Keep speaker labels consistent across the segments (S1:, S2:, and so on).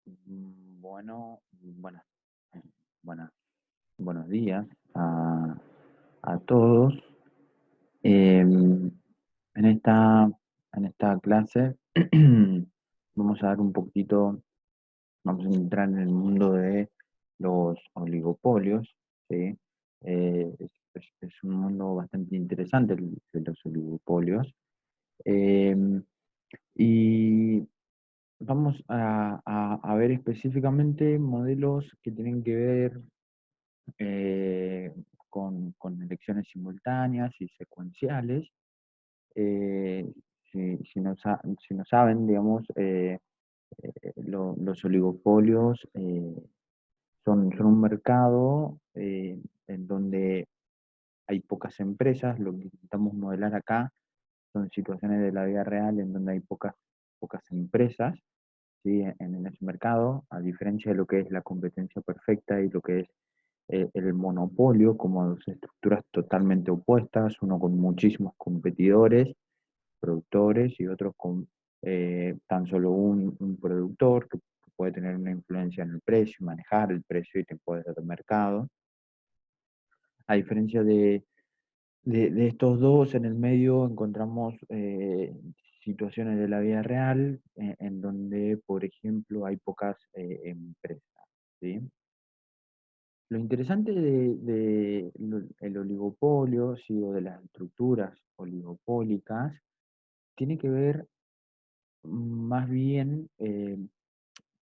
S1: Bueno, buenas, buenos días a todos. En esta clase vamos a dar un poquito, vamos a entrar en el mundo de los oligopolios, ¿sí? Es un mundo bastante interesante el de los oligopolios. Em, y vamos a ver específicamente modelos que tienen que ver eh, con elecciones simultáneas y secuenciales. Eh, si no saben, digamos, los oligopolios son un mercado en donde hay pocas empresas. Lo que intentamos modelar acá son situaciones de la vida real en donde hay pocas empresas, ¿sí? En ese mercado, a diferencia de lo que es la competencia perfecta y lo que es el monopolio, como dos estructuras totalmente opuestas, uno con muchísimos competidores, productores, y otros con tan solo un productor que puede tener una influencia en el precio, manejar el precio y te puede dar mercado. A diferencia de estos dos, en el medio encontramos situaciones de la vida real en donde, por ejemplo, hay pocas empresas, ¿sí? Lo interesante el oligopolio, sí, o de las estructuras oligopólicas, tiene que ver más bien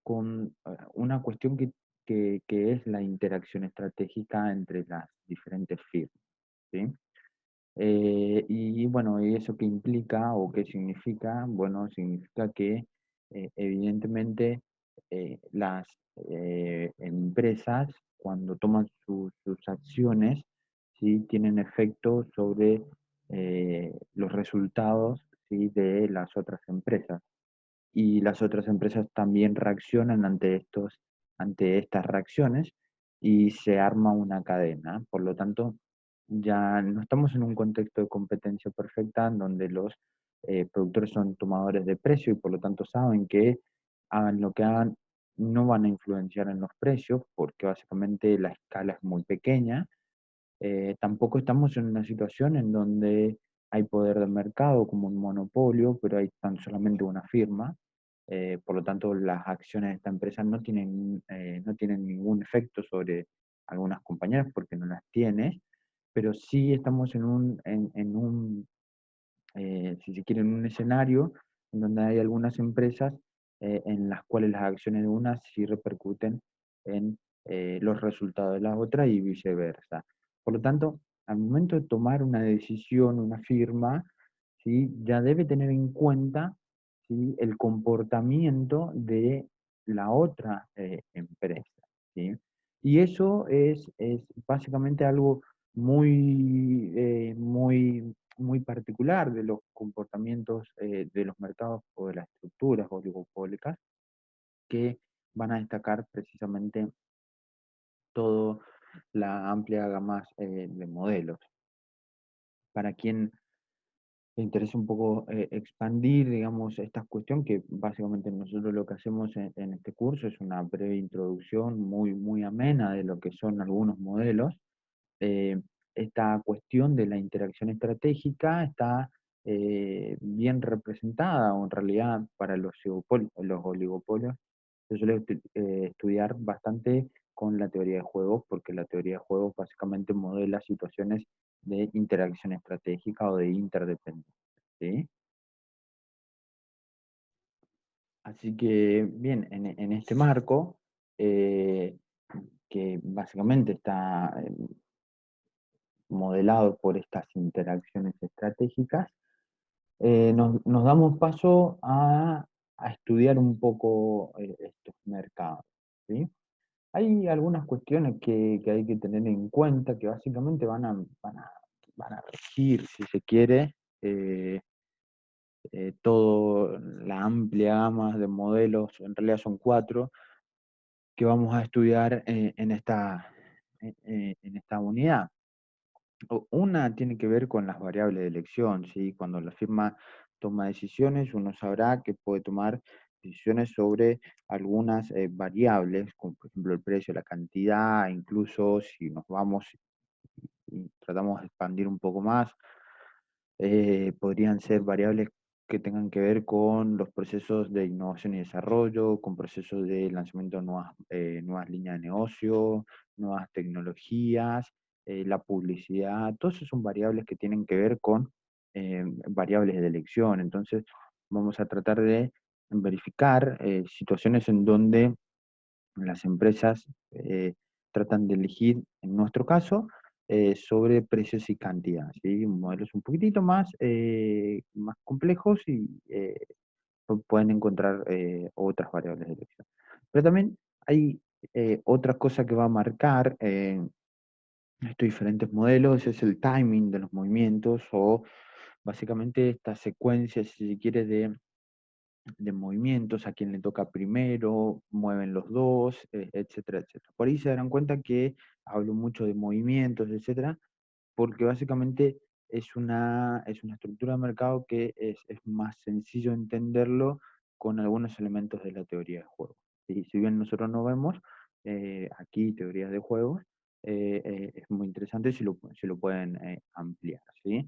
S1: con una cuestión que es la interacción estratégica entre las diferentes firmas, ¿sí? Y bueno, ¿y eso qué implica o qué significa? Bueno, significa que evidentemente las empresas, cuando toman sus acciones, ¿sí? Tienen efecto sobre los resultados, ¿sí? De las otras empresas. Y las otras empresas también reaccionan ante estas reacciones, y se arma una cadena. Por lo tanto, ya no estamos en un contexto de competencia perfecta en donde los productores son tomadores de precio y por lo tanto saben que hagan lo que hagan, no van a influenciar en los precios porque básicamente la escala es muy pequeña. Tampoco estamos en una situación en donde hay poder de mercado como un monopolio, pero hay tan solamente una firma. Por lo tanto, las acciones de esta empresa no tienen ningún efecto sobre algunas compañías porque no las tiene, pero sí estamos si se quiere, en un escenario en donde hay algunas empresas en las cuales las acciones de unas sí repercuten en los resultados de las otras y viceversa. Por lo tanto, al momento de tomar una decisión, una firma, ¿sí? Ya debe tener en cuenta, ¿sí? El comportamiento de la otra empresa, ¿sí? Y eso es básicamente algo muy particular de los comportamientos de los mercados o de las estructuras oligopólicas, que van a destacar precisamente toda la amplia gama de modelos. Para quien le interesa un poco expandir, digamos, esta cuestión, que básicamente nosotros lo que hacemos en este curso es una breve introducción muy amena de lo que son algunos modelos. eh, Esta cuestión de la interacción estratégica está bien representada, o en realidad para los oligopolios se suele estudiar bastante con la teoría de juegos, porque la teoría de juegos básicamente modela situaciones de interacción estratégica o de interdependencia, ¿sí? Así que, bien, en este marco, eh, que básicamente está modelado por estas interacciones estratégicas, nos damos paso a estudiar un poco estos mercados, ¿sí? Hay algunas cuestiones que hay que tener en cuenta que básicamente van a regir, si se quiere, toda la amplia gama de modelos. En realidad son cuatro que vamos a estudiar en esta unidad. Una tiene que ver con las variables de elección, ¿sí? Cuando la firma toma decisiones, uno sabrá que puede tomar decisiones sobre algunas variables, como por ejemplo el precio, la cantidad, incluso si nos vamos y tratamos de expandir un poco más, podrían ser variables que tengan que ver con los procesos de innovación y desarrollo, con procesos de lanzamiento de nuevas líneas de negocio, nuevas tecnologías, la publicidad, todas esas son variables que tienen que ver con variables de elección. Entonces, vamos a tratar de verificar situaciones en donde las empresas tratan de elegir, en nuestro caso, sobre precios y cantidad, ¿sí? Modelos un poquitito más complejos y pueden encontrar otras variables de elección. Pero también hay otra cosa que va a marcar estos diferentes modelos, es el timing de los movimientos o básicamente esta secuencia, si se quiere, de movimientos, a quién le toca primero, mueven los dos, etcétera, etcétera. Por ahí se darán cuenta que hablo mucho de movimientos, etcétera, porque básicamente es una estructura de mercado que es más sencillo entenderlo con algunos elementos de la teoría de juegos. Y si bien nosotros no vemos aquí teorías de juegos, es muy interesante si lo pueden ampliar, ¿sí?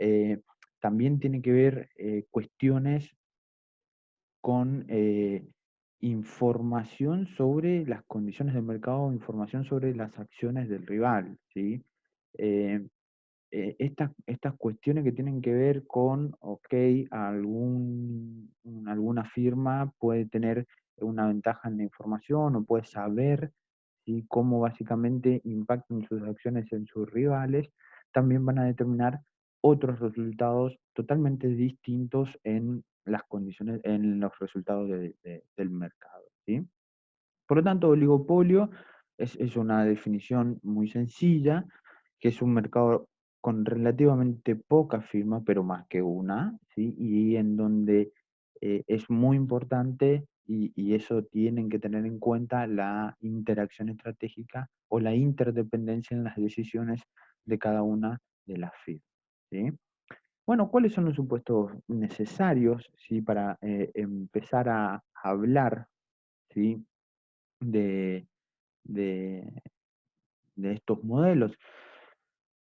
S1: Eh, También tiene que ver cuestiones con información sobre las condiciones del mercado, información sobre las acciones del rival, ¿sí? Eh, estas cuestiones que tienen que ver con, ok, alguna firma puede tener una ventaja en la información o puede saber, ¿sí?, cómo básicamente impactan sus acciones en sus rivales, también van a determinar otros resultados totalmente distintos en las condiciones, en los resultados del mercado, ¿sí? Por lo tanto, oligopolio es una definición muy sencilla, que es un mercado con relativamente pocas firmas, pero más que una, ¿sí? Y en donde es muy importante, y eso tienen que tener en cuenta, la interacción estratégica o la interdependencia en las decisiones de cada una de las firmas, ¿sí? Bueno, ¿cuáles son los supuestos necesarios, ¿sí?, para empezar a hablar, ¿sí?, de, de, de estos modelos?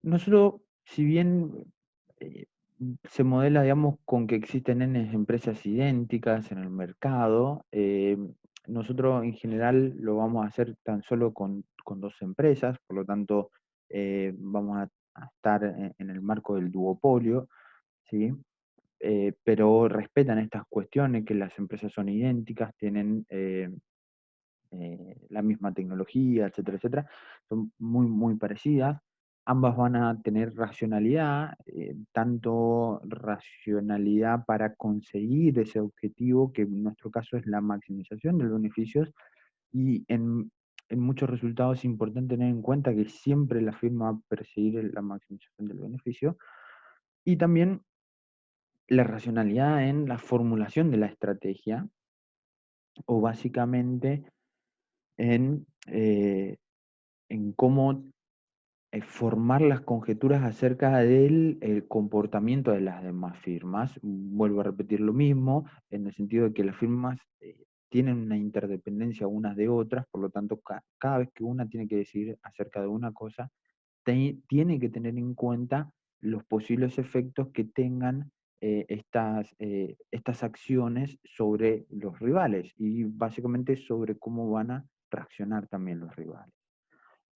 S1: Nosotros, si bien eh, se modela, digamos, con que existen N empresas idénticas en el mercado, nosotros en general lo vamos a hacer tan solo con dos empresas, por lo tanto, vamos a estar en el marco del duopolio, ¿sí? Pero respetan estas cuestiones, que las empresas son idénticas, tienen la misma tecnología, etcétera, etcétera, son muy, muy parecidas. Ambas van a tener racionalidad, tanto racionalidad para conseguir ese objetivo, que en nuestro caso es la maximización de los beneficios, y en muchos resultados es importante tener en cuenta que siempre la firma va a perseguir la maximización del beneficio, y también la racionalidad en la formulación de la estrategia, o básicamente en, cómo formar las conjeturas acerca del comportamiento de las demás firmas. Vuelvo a repetir lo mismo, en el sentido de que las firmas tienen una interdependencia unas de otras, por lo tanto, cada vez que una tiene que decidir acerca de una cosa, tiene que tener en cuenta los posibles efectos que tengan estas acciones sobre los rivales, y básicamente sobre cómo van a reaccionar también los rivales.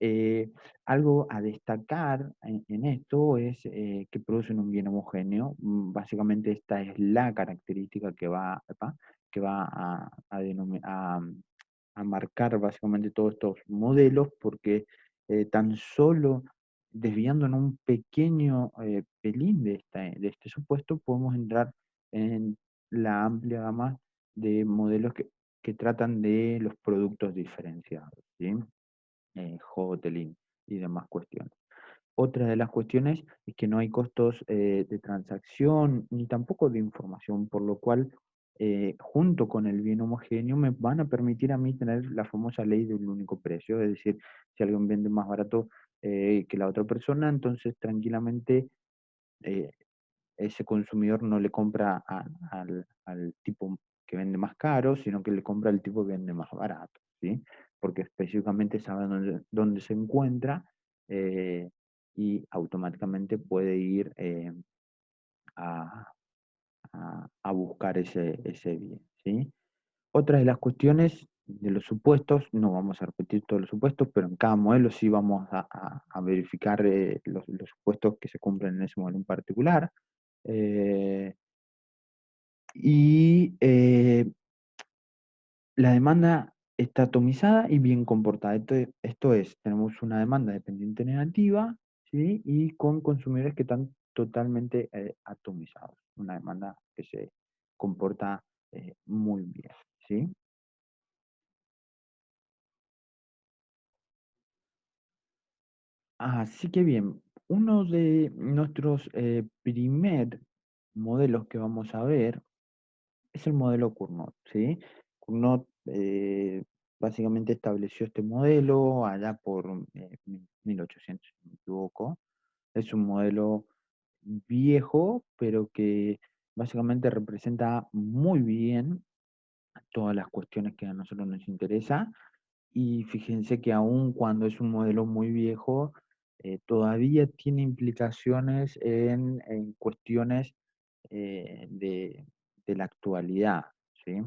S1: Eh, Algo a destacar en esto es que producen un bien homogéneo. Básicamente esta es la característica que va a marcar básicamente todos estos modelos, porque tan solo desviándonos un pequeño pelín de este supuesto, podemos entrar en la amplia gama de modelos que tratan de los productos diferenciados, ¿sí? Hoteling y demás cuestiones. Otra de las cuestiones es que no hay costos de transacción ni tampoco de información, por lo cual, junto con el bien homogéneo, me van a permitir a mí tener la famosa ley del único precio, es decir, si alguien vende más barato que la otra persona, entonces tranquilamente eh, ese consumidor no le compra al tipo que vende más caro, sino que le compra al tipo que vende más barato, ¿sí? Porque específicamente sabe dónde se encuentra, y automáticamente puede ir a, a buscar ese bien, ¿sí? Otra de las cuestiones de los supuestos, no vamos a repetir todos los supuestos, pero en cada modelo sí vamos a verificar los supuestos que se cumplen en ese modelo en particular. Eh, y la demanda está atomizada y bien comportada. Esto es, tenemos una demanda dependiente negativa, ¿sí? Y con consumidores que están totalmente atomizados. Una demanda que se comporta muy bien, ¿sí? Así que bien, uno de nuestros primer modelos que vamos a ver es el modelo Cournot, ¿sí? Cournot básicamente estableció este modelo allá por 1800, si no me equivoco. Es un modelo viejo, pero que básicamente representa muy bien todas las cuestiones que a nosotros nos interesa. Y fíjense que aun cuando es un modelo muy viejo, todavía tiene implicaciones en cuestiones de la actualidad, ¿sí?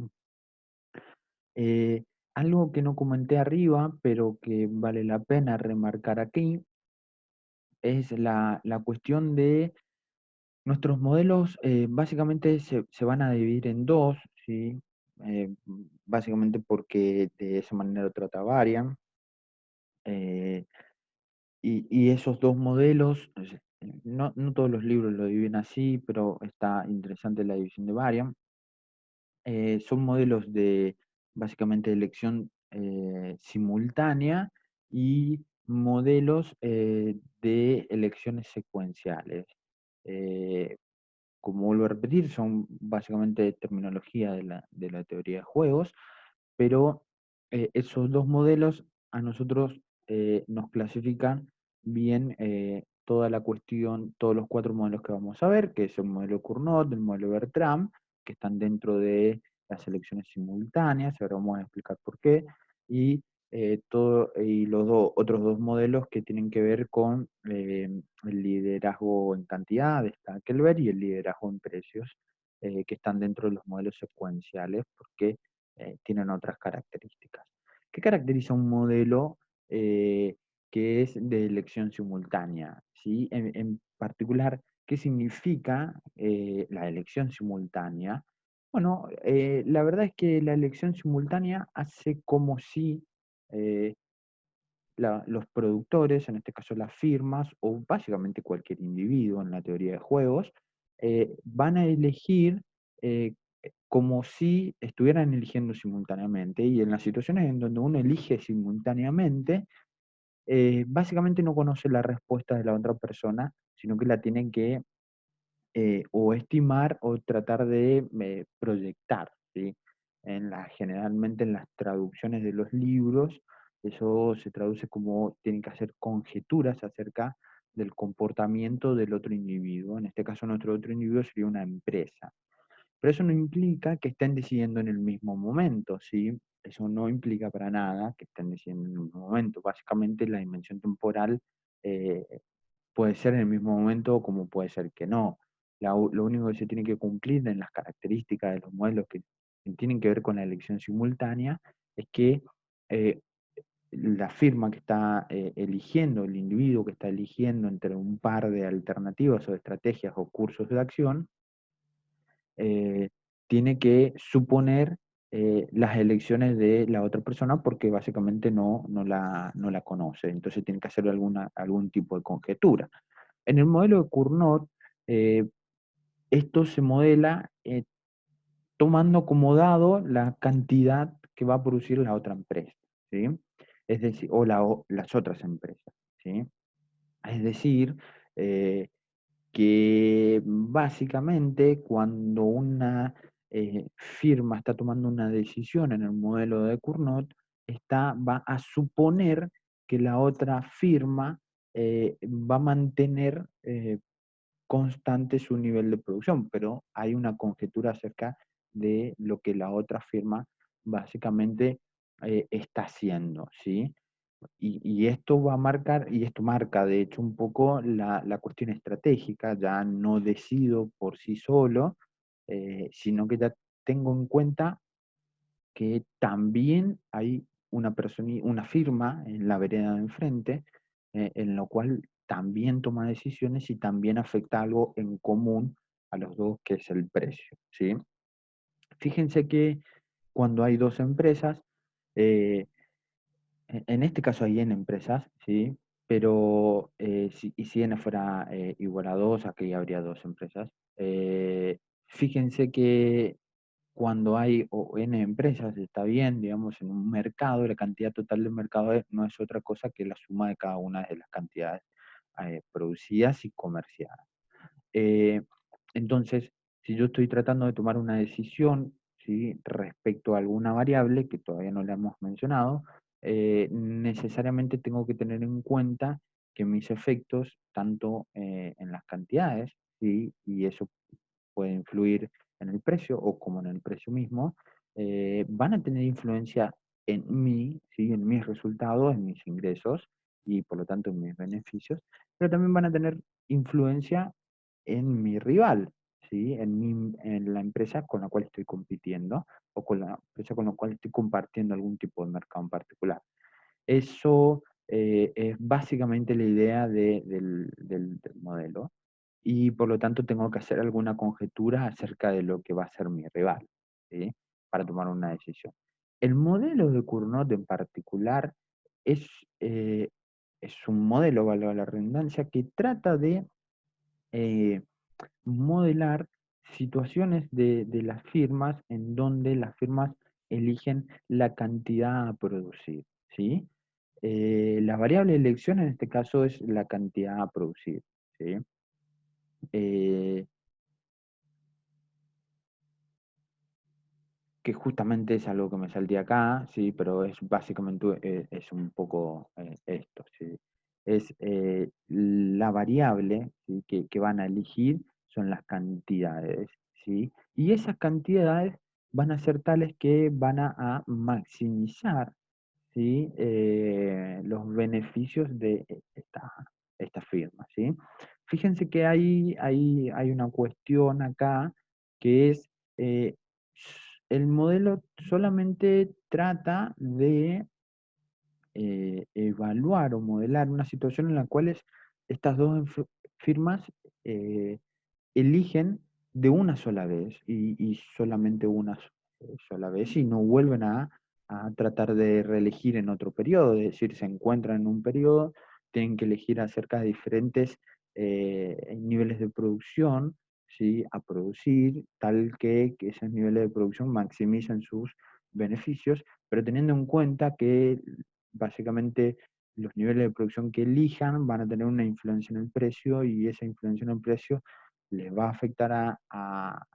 S1: Eh, Algo que no comenté arriba, pero que vale la pena remarcar aquí, es la cuestión de nuestros modelos. Básicamente se van a dividir en dos, ¿sí? Básicamente porque de esa manera o otra varian. eh, y esos dos modelos, no todos los libros lo dividen así, pero está interesante la división de varian. Son modelos de básicamente elección simultánea y modelos de elecciones secuenciales. Eh, Como vuelvo a repetir, son básicamente terminología de la teoría de juegos, pero esos dos modelos a nosotros nos clasifican bien toda la cuestión, todos los cuatro modelos que vamos a ver, que es el modelo Cournot, el modelo Bertrand, que están dentro de las elecciones simultáneas, ahora vamos a explicar por qué, y, y los otros dos modelos que tienen que ver con el liderazgo en cantidad de Stackelberg y el liderazgo en precios, que están dentro de los modelos secuenciales, porque tienen otras características. ¿Qué caracteriza un modelo que es de elección simultánea? ¿Sí? En particular, ¿qué significa la elección simultánea? Bueno, la verdad es que la elección simultánea hace como si eh, los productores, en este caso las firmas, o básicamente cualquier individuo en la teoría de juegos, van a elegir eh, como si estuvieran eligiendo simultáneamente. Y en las situaciones en donde uno elige simultáneamente, básicamente no conoce la respuesta de la otra persona, sino que la tiene que o estimar o tratar de proyectar, ¿sí? Generalmente en las traducciones de los libros, eso se traduce como tienen que hacer conjeturas acerca del comportamiento del otro individuo. En este caso, nuestro otro individuo sería una empresa. Pero eso no implica que estén decidiendo en el mismo momento, ¿sí? Eso no implica para nada que estén decidiendo en el mismo momento. Básicamente la dimensión temporal eh, puede ser en el mismo momento como puede ser que no. Lo único que se tiene que cumplir en las características de los modelos que tienen que ver con la elección simultánea es que eh, la firma que está eligiendo, el individuo que está eligiendo entre un par de alternativas o de estrategias o cursos de acción, eh, tiene que suponer las elecciones de la otra persona porque básicamente no la conoce. Entonces tiene que hacer algún tipo de conjetura. En el modelo de Cournot, eh, esto se modela tomando como dado la cantidad que va a producir la otra empresa, ¿sí? Es decir, o las otras empresas, ¿sí? Es decir, eh, que básicamente cuando una firma está tomando una decisión en el modelo de Cournot, va a suponer que la otra firma va a mantener constante su nivel de producción, pero hay una conjetura acerca de lo que la otra firma básicamente está haciendo, ¿sí? Y esto va a marcar, y esto marca de hecho un poco la cuestión estratégica, ya no decido por sí solo, sino que ya tengo en cuenta que también hay una persona, una firma en la vereda de enfrente, en lo cual también toma decisiones y también afecta algo en común a los dos, que es el precio, ¿sí? Fíjense que cuando hay dos empresas, eh, en este caso hay N empresas, ¿sí? Pero y si N fuera igual a 2, aquí habría dos empresas. Fíjense que cuando hay N empresas, está bien, digamos, en un mercado, la cantidad total del mercado no es otra cosa que la suma de cada una de las cantidades producidas y comerciadas. Eh, entonces, si yo estoy tratando de tomar una decisión, ¿sí?, respecto a alguna variable que todavía no le hemos mencionado, necesariamente tengo que tener en cuenta que mis efectos, tanto en las cantidades, ¿sí?, y eso puede influir en el precio o como en el precio mismo, van a tener influencia en mí, ¿sí?, en mis resultados, en mis ingresos y por lo tanto en mis beneficios, pero también van a tener influencia en mi rival, ¿sí? En la empresa con la cual estoy compitiendo o con la empresa con la cual estoy compartiendo algún tipo de mercado en particular. Eso es básicamente la idea del modelo y por lo tanto tengo que hacer alguna conjetura acerca de lo que va a ser mi rival, ¿sí?, para tomar una decisión. El modelo de Cournot en particular es, eh, es un modelo, valga la redundancia, que trata de eh, modelar situaciones de las firmas en donde las firmas eligen la cantidad a producir, ¿sí? La variable de elección en este caso es la cantidad a producir, ¿sí? Eh, que justamente es algo que me salté acá, sí, pero es básicamente es un poco esto, ¿sí? Es la variable, ¿sí?, que van a elegir son las cantidades, ¿sí? Y esas cantidades van a ser tales que van a maximizar, ¿sí?, los beneficios de esta firma, ¿sí? Fíjense que hay una cuestión acá que es, eh, el modelo solamente trata de evaluar o modelar una situación en la cual estas dos firmas eh, eligen de una sola vez y solamente una sola vez y no vuelven a tratar de reelegir en otro periodo, es decir, se encuentran en un periodo, tienen que elegir acerca de diferentes niveles de producción, ¿sí?, a producir, tal que esos niveles de producción maximicen sus beneficios, pero teniendo en cuenta que básicamente los niveles de producción que elijan van a tener una influencia en el precio y esa influencia en el precio les va a afectar a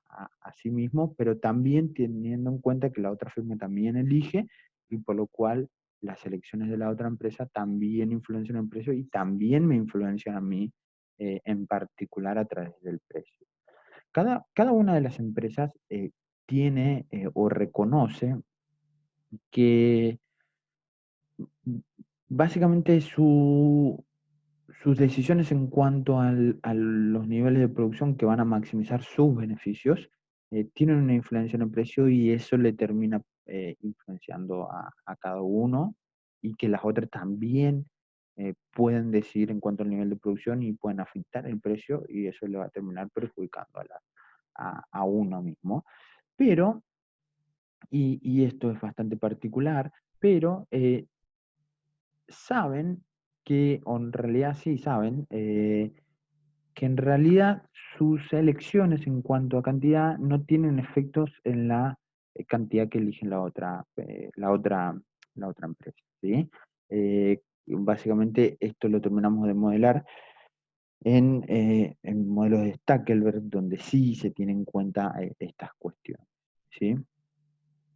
S1: sí mismo, pero también teniendo en cuenta que la otra firma también elige y por lo cual las elecciones de la otra empresa también influencian el precio y también me influencian a mí en particular a través del precio. Cada una de las empresas tiene o reconoce que básicamente sus decisiones en cuanto a los niveles de producción que van a maximizar sus beneficios tienen una influencia en el precio y eso le termina influenciando a cada uno y que las otras también pueden decidir en cuanto al nivel de producción y pueden afectar el precio y eso le va a terminar perjudicando a uno mismo. Pero, y esto es bastante particular, pero saben que, o en realidad sí saben, que en realidad sus elecciones en cuanto a cantidad no tienen efectos en la cantidad que eligen la otra empresa, ¿sí? Básicamente esto lo terminamos de modelar en modelos de Stackelberg, donde sí se tienen en cuenta estas cuestiones, ¿sí?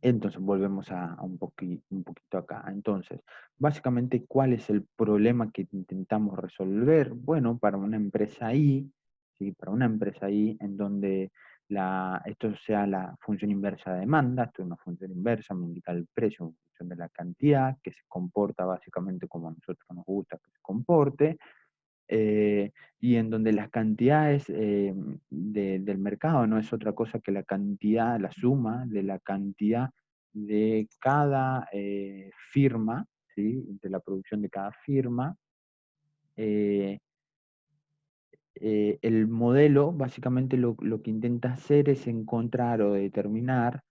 S1: Entonces, volvemos a un poquito acá. Entonces, básicamente, ¿cuál es el problema que intentamos resolver? Bueno, para una empresa I, ¿sí? Para una empresa I en donde esto sea la función inversa de demanda, esto es una función inversa, me indica el precio en función de la cantidad, que se comporta básicamente como a nosotros nos gusta que se comporte, y en donde las cantidades del mercado no es otra cosa que la cantidad, la suma de la cantidad de cada firma, ¿sí? De la producción de cada firma. El modelo básicamente lo que intenta hacer es encontrar o determinar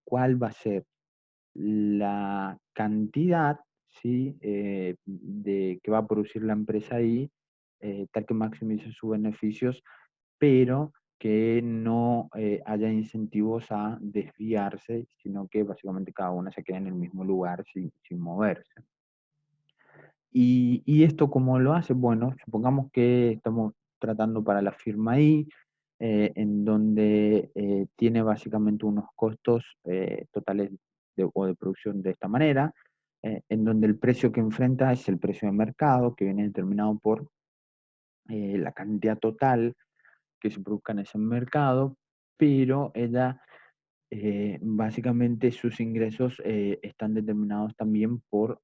S1: cuál va a ser la cantidad, ¿sí? Que va a producir la empresa ahí, tal que maximice sus beneficios, pero que no haya incentivos a desviarse, sino que básicamente cada una se quede en el mismo lugar sin moverse. Y esto cómo lo hace, bueno, supongamos que estamos tratando para la firma I, en donde tiene básicamente unos costos totales o de producción de esta manera, en donde el precio que enfrenta es el precio de mercado, que viene determinado por la cantidad total que se produzca en ese mercado, pero ella básicamente sus ingresos están determinados también por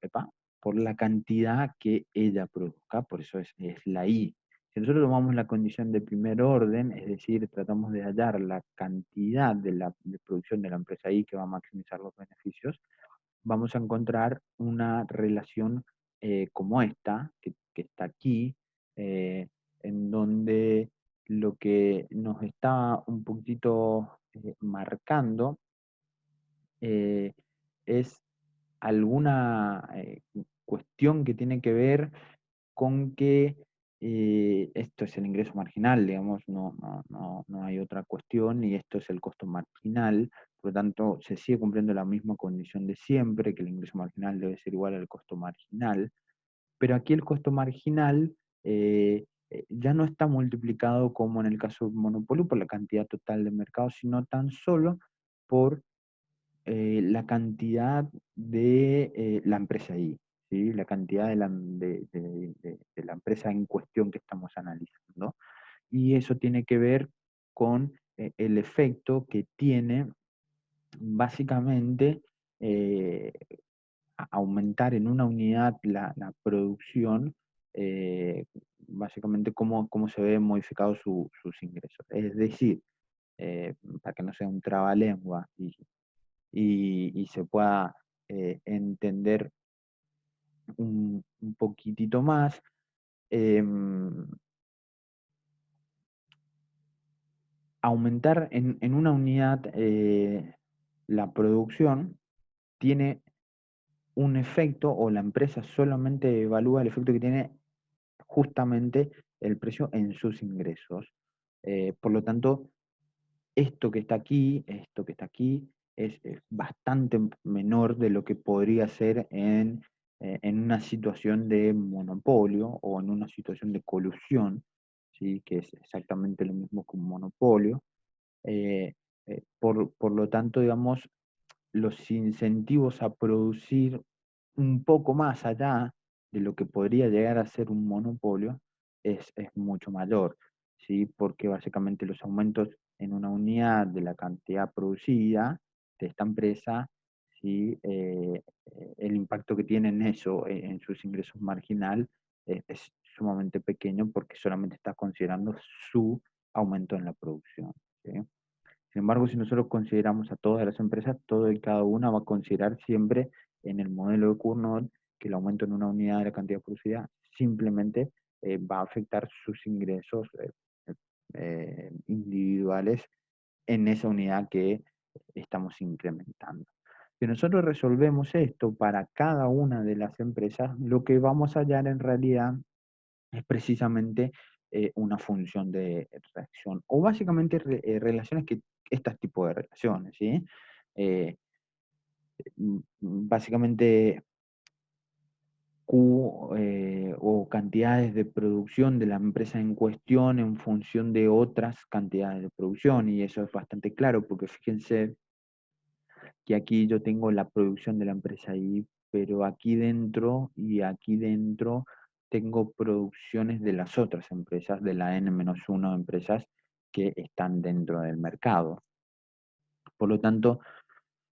S1: la cantidad que ella produzca, por eso es la I. Si nosotros tomamos la condición de primer orden, es decir, tratamos de hallar la cantidad de producción de la empresa I que va a maximizar los beneficios, vamos a encontrar una relación como esta, que está aquí, eh, en donde lo que nos está un poquito marcando es alguna cuestión que tiene que ver con que esto es el ingreso marginal, digamos, no hay otra cuestión, y esto es el costo marginal, por lo tanto se sigue cumpliendo la misma condición de siempre, que el ingreso marginal debe ser igual al costo marginal, pero aquí el costo marginal ya no está multiplicado como en el caso del monopolio por la cantidad total de mercado, sino tan solo por la cantidad de la empresa ahí, ¿sí? La cantidad de la empresa en cuestión que estamos analizando. Y eso tiene que ver con el efecto que tiene básicamente eh, aumentar en una unidad la producción, básicamente cómo se ven modificados sus ingresos. Es decir, para que no sea un trabalengua y se pueda entender un poquitito más. Aumentar en una unidad la producción tiene un efecto, o la empresa solamente evalúa el efecto que tiene justamente el precio en sus ingresos. Por lo tanto, esto que está aquí, es bastante menor de lo que podría ser en una situación de monopolio o en una situación de colusión, ¿sí? Que es exactamente lo mismo que un monopolio. Eh, por lo tanto, digamos, los incentivos a producir un poco más allá de lo que podría llegar a ser un monopolio es mucho mayor, ¿sí? Porque básicamente los aumentos en una unidad de la cantidad producida de esta empresa, ¿sí? El impacto que tiene en eso, en sus ingresos marginal, es sumamente pequeño porque solamente está considerando su aumento en la producción, ¿sí? Sin embargo, si nosotros consideramos a todas las empresas, todo y cada una va a considerar siempre en el modelo de Cournot que el aumento en una unidad de la cantidad producida simplemente va a afectar sus ingresos individuales en esa unidad que estamos incrementando. Si nosotros resolvemos esto para cada una de las empresas, lo que vamos a hallar en realidad es precisamente una función de reacción, o básicamente relaciones estas tipos de relaciones, ¿sí? Eh, Básicamente Q o cantidades de producción de la empresa en cuestión en función de otras cantidades de producción, y eso es bastante claro porque fíjense que aquí yo tengo la producción de la empresa ahí, pero aquí dentro y aquí dentro tengo producciones de las otras empresas, de la N-1 empresas que están dentro del mercado. Por lo tanto,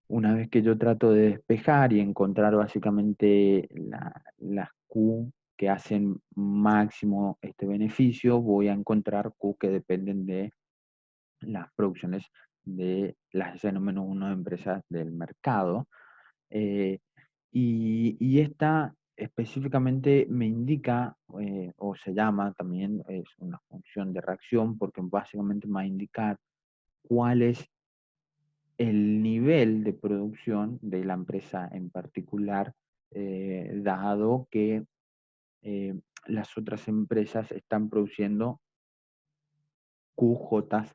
S1: una vez que yo trato de despejar y encontrar básicamente las Q que hacen máximo este beneficio, voy a encontrar Q que dependen de las producciones de las N-1 empresas del mercado. Eh, y esta específicamente me indica, o se llama también, es una función de reacción, porque básicamente me va a indicar cuál es el nivel de producción de la empresa en particular, dado que eh, las otras empresas están produciendo QJ,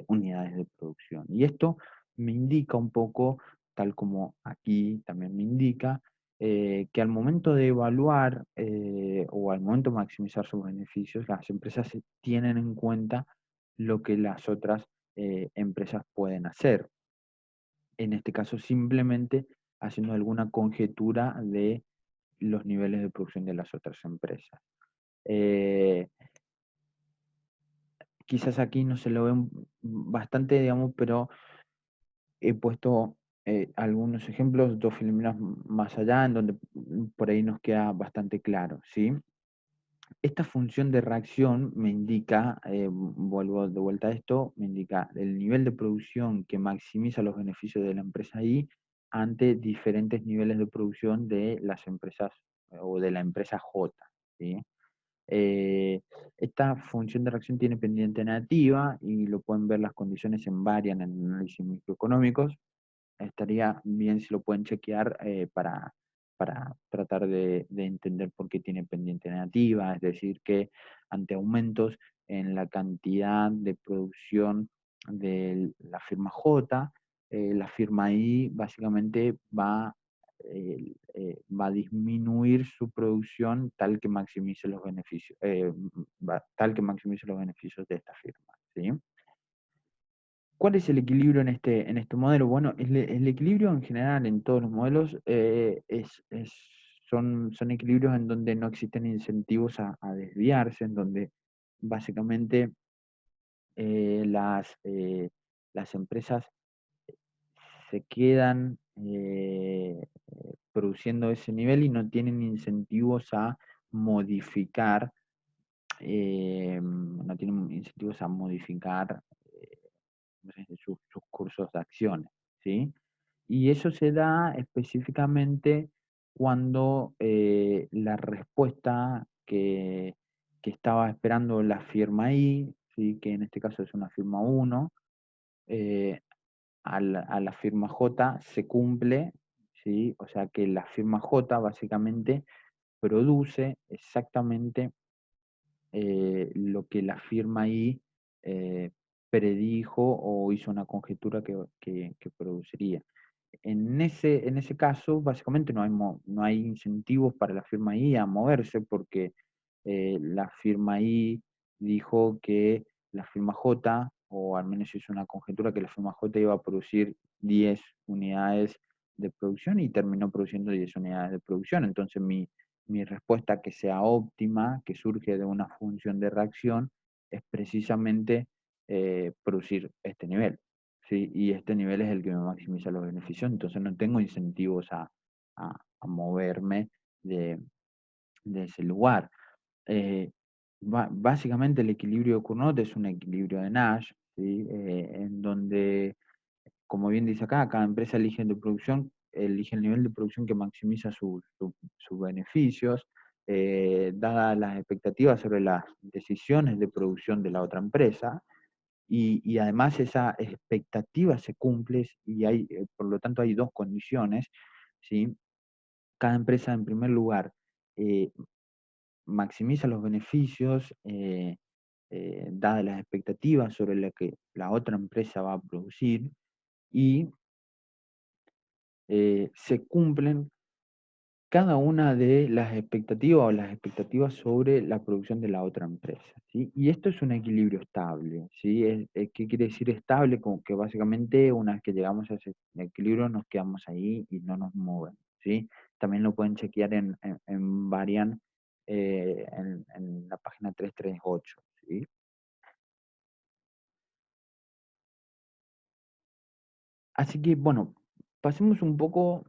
S1: unidades de producción. Y esto me indica un poco, tal como aquí también me indica, que al momento de evaluar o al momento de maximizar sus beneficios, las empresas tienen en cuenta lo que las otras empresas pueden hacer. En este caso, simplemente haciendo alguna conjetura de los niveles de producción de las otras empresas. Eh, Quizás aquí no se lo ve bastante, digamos, pero he puesto algunos ejemplos, 2 filminas más allá, en donde por ahí nos queda bastante claro, ¿sí? Esta función de reacción me indica, vuelvo de vuelta a esto, me indica el nivel de producción que maximiza los beneficios de la empresa I ante diferentes niveles de producción de las empresas o de la empresa J, ¿sí? Esta función de reacción tiene pendiente negativa y lo pueden ver las condiciones en varias en el análisis microeconómicos. Estaría bien si lo pueden chequear para tratar de entender por qué tiene pendiente negativa, es decir, que ante aumentos en la cantidad de producción de la firma J, la firma I básicamente va a disminuir su producción tal que maximice los beneficios, tal que maximice los beneficios de esta firma, ¿sí? ¿Cuál es el equilibrio en este modelo? Bueno, el equilibrio en general en todos los modelos son equilibrios en donde no existen incentivos a desviarse, en donde básicamente las empresas se quedan produciendo ese nivel y no tienen incentivos a modificar, no tienen incentivos a modificar sus cursos de acciones, ¿sí? Y eso se da específicamente cuando la respuesta que estaba esperando la firma I, ¿sí? Que en este caso es una firma 1, a la firma J se cumple, ¿sí? O sea que la firma J básicamente produce exactamente lo que la firma I eh, predijo o hizo una conjetura que produciría. En ese caso, básicamente no hay incentivos para la firma I a moverse porque la firma I dijo que la firma J, o al menos hizo una conjetura que la firma J iba a producir 10 unidades de producción y terminó produciendo 10 unidades de producción. Entonces mi respuesta que sea óptima, que surge de una función de reacción, es precisamente producir este nivel. ¿Sí? Y este nivel es el que me maximiza los beneficios, entonces no tengo incentivos a moverme de ese lugar. Eh, Básicamente el equilibrio de Cournot es un equilibrio de Nash, ¿sí? En donde, como bien dice acá, cada empresa elige el nivel de producción que maximiza sus beneficios, dadas las expectativas sobre las decisiones de producción de la otra empresa, y además esa expectativa se cumple y por lo tanto hay dos condiciones, ¿sí? Cada empresa, en primer lugar, eh, maximiza los beneficios dadas las expectativas sobre lo que la otra empresa va a producir y se cumplen cada una de las expectativas o las expectativas sobre la producción de la otra empresa, ¿sí? Y esto es un equilibrio estable, ¿sí? ¿Qué quiere decir estable? Como que básicamente una vez que llegamos a ese equilibrio nos quedamos ahí y no nos movemos, ¿sí? También lo pueden chequear en Varian, en la página 338, ¿sí? Así que, bueno, pasemos un poco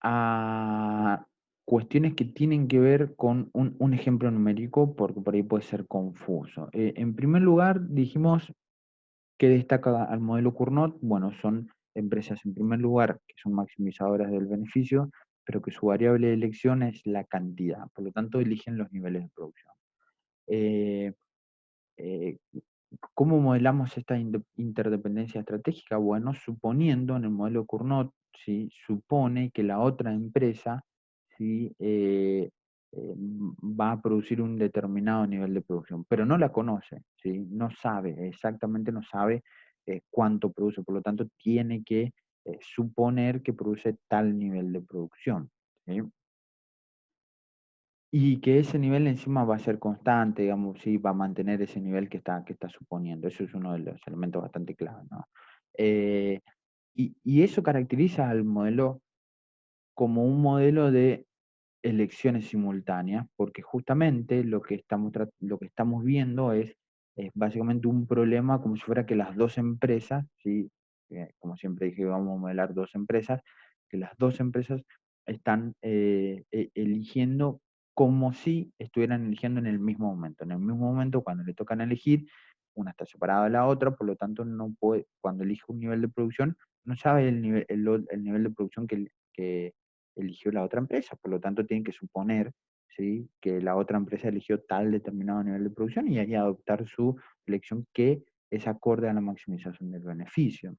S1: a cuestiones que tienen que ver con un ejemplo numérico, porque por ahí puede ser confuso. En primer lugar, dijimos que destaca al modelo Cournot. Bueno, son empresas en primer lugar que son maximizadoras del beneficio, pero que su variable de elección es la cantidad, por lo tanto eligen los niveles de producción. Eh, eh, ¿Cómo modelamos esta interdependencia estratégica? Bueno, suponiendo en el modelo Cournot, ¿sí? Supone que la otra empresa, ¿sí? Va a producir un determinado nivel de producción, pero no la conoce, ¿sí? No sabe, exactamente no sabe cuánto produce, por lo tanto tiene que suponer que produce tal nivel de producción, ¿sí? Y que ese nivel encima va a ser constante, digamos, sí, va a mantener ese nivel que está suponiendo. Eso es uno de los elementos bastante clave, ¿no? Eh, y eso caracteriza al modelo como un modelo de elecciones simultáneas, porque justamente lo que estamos viendo es básicamente un problema como si fuera que las dos empresas, ¿sí? Como siempre dije, vamos a modelar dos empresas, que las dos empresas están eligiendo como si estuvieran eligiendo en el mismo momento. En el mismo momento, cuando le tocan elegir, una está separada de la otra, por lo tanto, no puede, cuando elige un nivel de producción, no sabe el nivel de producción que eligió la otra empresa, por lo tanto tienen que suponer, ¿sí? Que la otra empresa eligió tal determinado nivel de producción y ahí adoptar su elección que es acorde a la maximización del beneficio.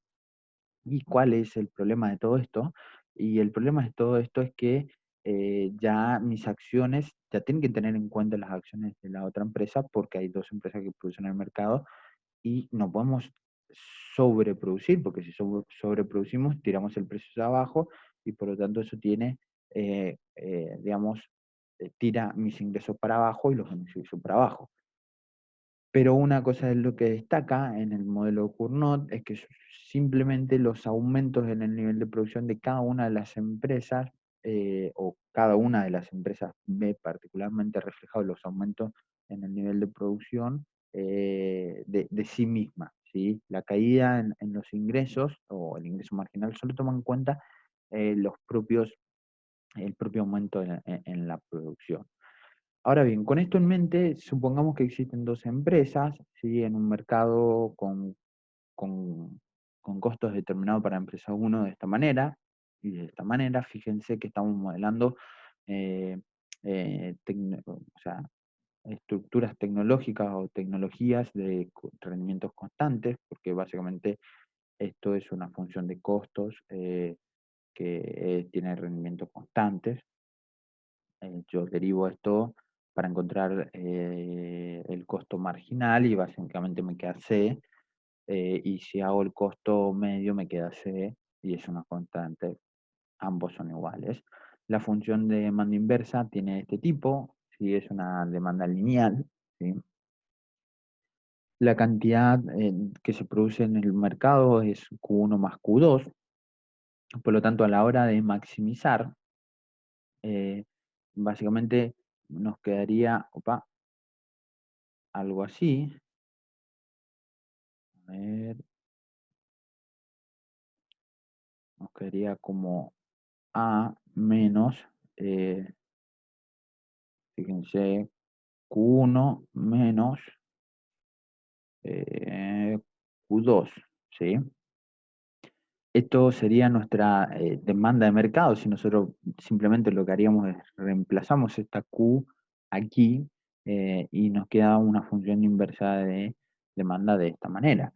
S1: ¿Y cuál es el problema de todo esto? Y el problema de todo esto es que ya mis acciones, ya tienen que tener en cuenta las acciones de la otra empresa porque hay dos empresas que producen en el mercado y no podemos sobreproducir, porque si sobreproducimos, tiramos el precio hacia abajo y por lo tanto eso tiene, digamos, tira mis ingresos para abajo y los beneficios para abajo. Pero una cosa es lo que destaca en el modelo Cournot es que simplemente los aumentos en el nivel de producción de cada una de las empresas, o cada una de las empresas ve particularmente reflejados los aumentos en el nivel de producción de sí misma, ¿sí? La caída en los ingresos o el ingreso marginal solo toma en cuenta los el propio aumento en la producción. Ahora bien, con esto en mente, supongamos que existen dos empresas, ¿sí? En un mercado con, con costos determinados para empresa uno de esta manera, y de esta manera, fíjense que estamos modelando eh, o sea, estructuras tecnológicas o tecnologías de rendimientos constantes, porque básicamente esto es una función de costos que tiene rendimientos constantes. Yo derivo esto para encontrar el costo marginal y básicamente me queda C, y si hago el costo medio me queda C y es una constante, ambos son iguales. La función de demanda inversa tiene este tipo, ¿sí? Es una demanda lineal, ¿sí? La cantidad que se produce en el mercado es Q1 más Q2, por lo tanto a la hora de maximizar, eh, básicamente nos quedaría, algo así. A ver, nos quedaría como A menos, eh, fíjense, Q1 menos eh, Q2, ¿sí? Esto sería nuestra demanda de mercado. Si nosotros simplemente lo que haríamos es reemplazamos esta Q aquí y nos queda una función inversa de demanda de esta manera.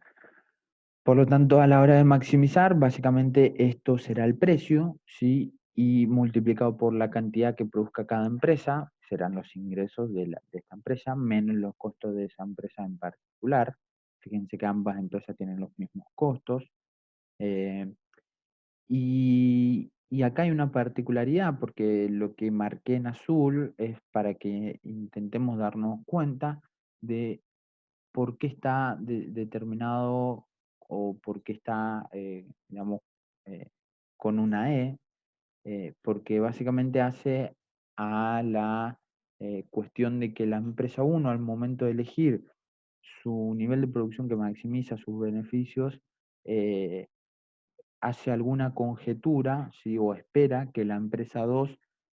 S1: Por lo tanto, a la hora de maximizar, básicamente esto será el precio, ¿sí? Y multiplicado por la cantidad que produzca cada empresa, serán los ingresos de esta empresa, menos los costos de esa empresa en particular. Fíjense que ambas empresas tienen los mismos costos. eh, y acá hay una particularidad, porque lo que marqué en azul es para que intentemos darnos cuenta de por qué está determinado o por qué está, digamos, eh, con una E, porque básicamente hace a la cuestión de que la empresa 1 al momento de elegir su nivel de producción que maximiza sus beneficios, hace alguna conjetura, ¿sí? O espera que la empresa 2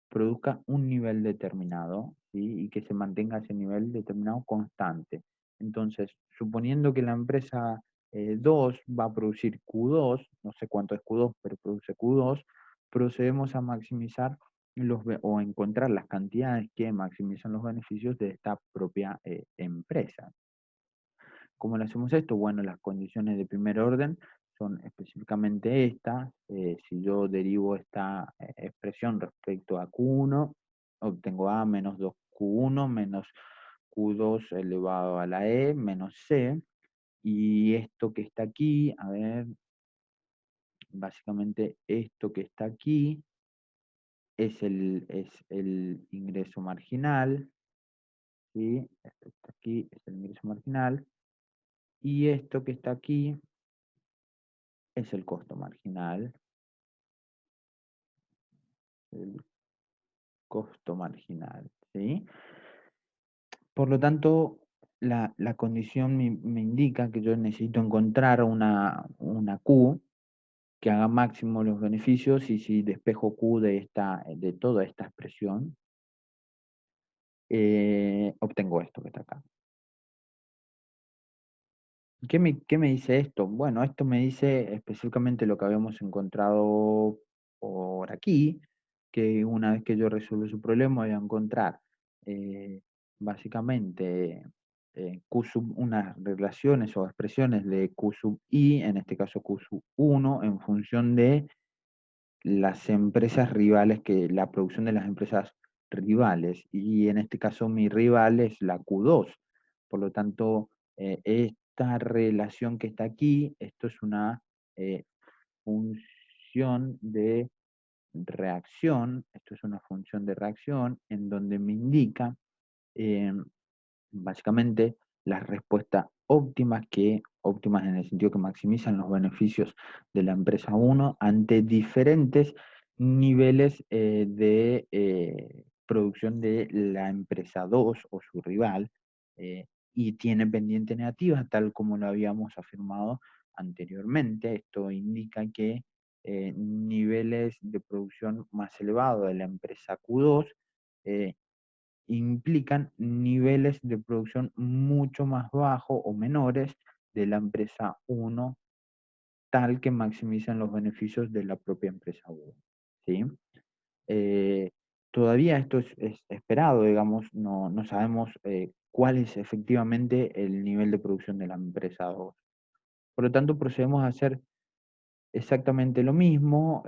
S1: produzca un nivel determinado, ¿sí? Y que se mantenga ese nivel determinado constante. Entonces, suponiendo que la empresa 2 va a producir Q2, no sé cuánto es Q2, pero produce Q2, procedemos a maximizar o encontrar las cantidades que maximizan los beneficios de esta propia empresa. ¿Cómo lo hacemos esto? Bueno, las condiciones de primer orden son específicamente estas. Si yo derivo esta expresión respecto a Q1, obtengo A menos 2Q1 menos Q2 elevado a la E menos C. Y esto que está aquí, a ver, básicamente esto que está aquí es el ingreso marginal, ¿sí? Esto que está aquí es el ingreso marginal. Y esto que está aquí es el costo marginal, el costo marginal, ¿sí? Por lo tanto, la condición me indica que yo necesito encontrar una Q que haga máximo los beneficios, y si despejo Q de toda esta expresión, obtengo esto que está acá. ¿Qué me dice esto? Bueno, esto me dice específicamente lo que habíamos encontrado por aquí, que una vez que yo resuelvo su problema voy a encontrar eh, básicamente unas relaciones o expresiones de Q sub i, en este caso Q sub 1, en función de las empresas rivales, la producción de las empresas rivales, y en este caso mi rival es la Q2. Por lo tanto, esta relación que está aquí, esto es una función de reacción, esto es una función de reacción en donde me indica eh, básicamente las respuestas óptimas en el sentido que maximizan los beneficios de la empresa 1 ante diferentes niveles de producción de la empresa 2 o su rival, y tiene pendiente negativa, tal como lo habíamos afirmado anteriormente. Esto indica que niveles de producción más elevados de la empresa Q2 implican niveles de producción mucho más bajos o menores de la empresa 1, tal que maximizan los beneficios de la propia empresa 1. ¿Sí? Eh, Todavía esto es esperado, digamos, no sabemos cuál es efectivamente el nivel de producción de la empresa 2. Por lo tanto, procedemos a hacer exactamente lo mismo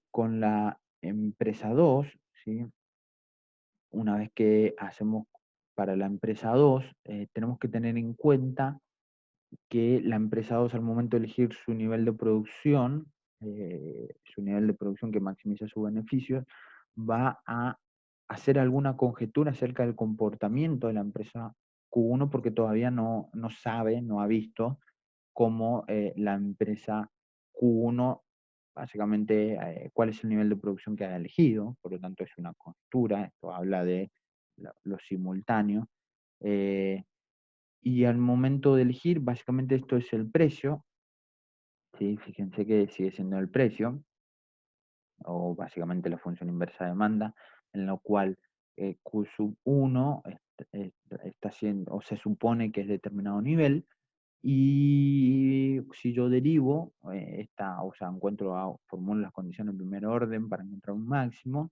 S1: con la empresa 2, ¿sí? Una vez que hacemos para la empresa 2, tenemos que tener en cuenta que la empresa 2 al momento de elegir su nivel de producción que maximiza sus beneficios, va a hacer alguna conjetura acerca del comportamiento de la empresa Q1, porque todavía no sabe, no ha visto cómo la empresa Q1, básicamente, cuál es el nivel de producción que ha elegido. Por lo tanto es una conjetura, esto habla de lo simultáneo. eh, y al momento de elegir, básicamente esto es el precio, ¿sí? Fíjense que sigue siendo el precio, o básicamente la función inversa de demanda, en la cual Q sub 1 está siendo, o se supone que es determinado nivel, y si yo derivo o sea, formulo las condiciones en primer orden para encontrar un máximo,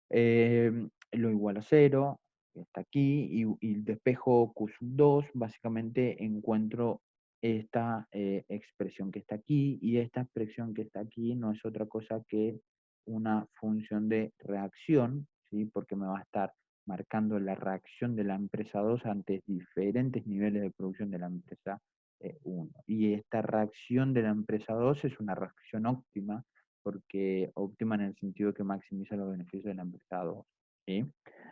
S1: lo igual a cero, que está aquí, y despejo Q sub 2, básicamente encuentro esta expresión que está aquí, y esta expresión que está aquí no es otra cosa que una función de reacción, ¿sí? Porque me va a estar marcando la reacción de la empresa 2 ante diferentes niveles de producción de la empresa 1. Y esta reacción de la empresa 2 es una reacción óptima, porque óptima en el sentido que maximiza los beneficios de la empresa 2. ¿Sí?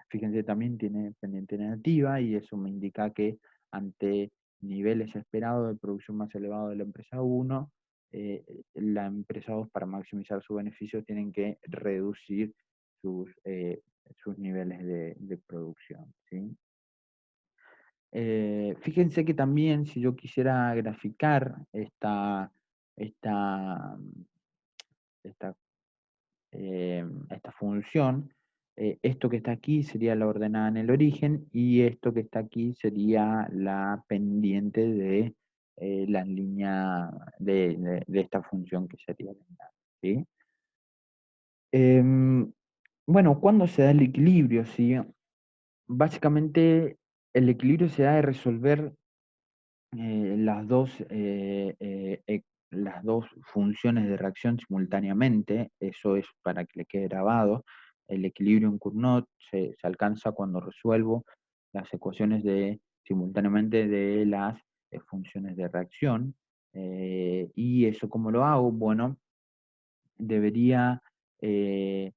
S1: Fíjense, también tiene pendiente negativa, y eso me indica que ante niveles esperados de producción más elevados de la empresa 1, la empresa 2, para maximizar sus beneficios, tienen que reducir sus sus niveles de producción, ¿sí? Fíjense que también si yo quisiera graficar esta, esta, esta función, esto que está aquí sería la ordenada en el origen y esto que está aquí sería la pendiente de la línea de esta función que sería la enlace, ¿sí? Em, bueno, ¿cuándo se da el equilibrio? ¿Sí? Básicamente el equilibrio se da de resolver las dos funciones de reacción simultáneamente. Eso es para que le quede grabado. El equilibrio en Cournot se alcanza cuando resuelvo las ecuaciones simultáneamente de las funciones de reacción. ¿Y eso cómo lo hago? Bueno, debería eh,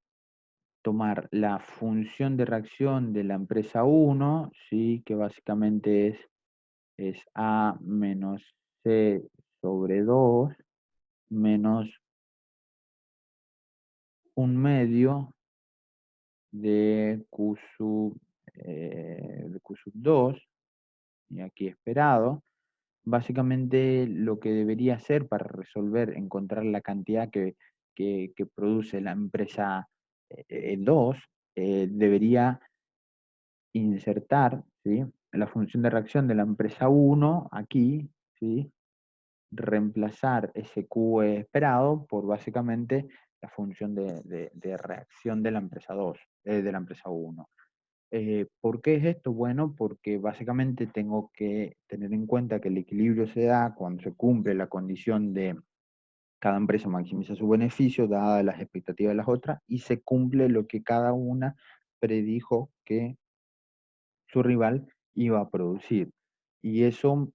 S1: tomar la función de reacción de la empresa 1, ¿sí? Que básicamente es A menos C sobre 2 menos un medio de Q sub 2, y aquí esperado. Básicamente lo que debería hacer para resolver, encontrar la cantidad que produce la empresa 2, debería insertar, ¿sí? La función de reacción de la empresa 1 aquí, ¿sí? Reemplazar ese Q esperado por básicamente la función de reacción de la empresa 2, de la empresa 1. ¿Por qué es esto? Bueno, porque básicamente tengo que tener en cuenta que el equilibrio se da cuando se cumple la condición de cada empresa maximiza su beneficio, dadas las expectativas de las otras, y se cumple lo que cada una predijo que su rival iba a producir. Y eso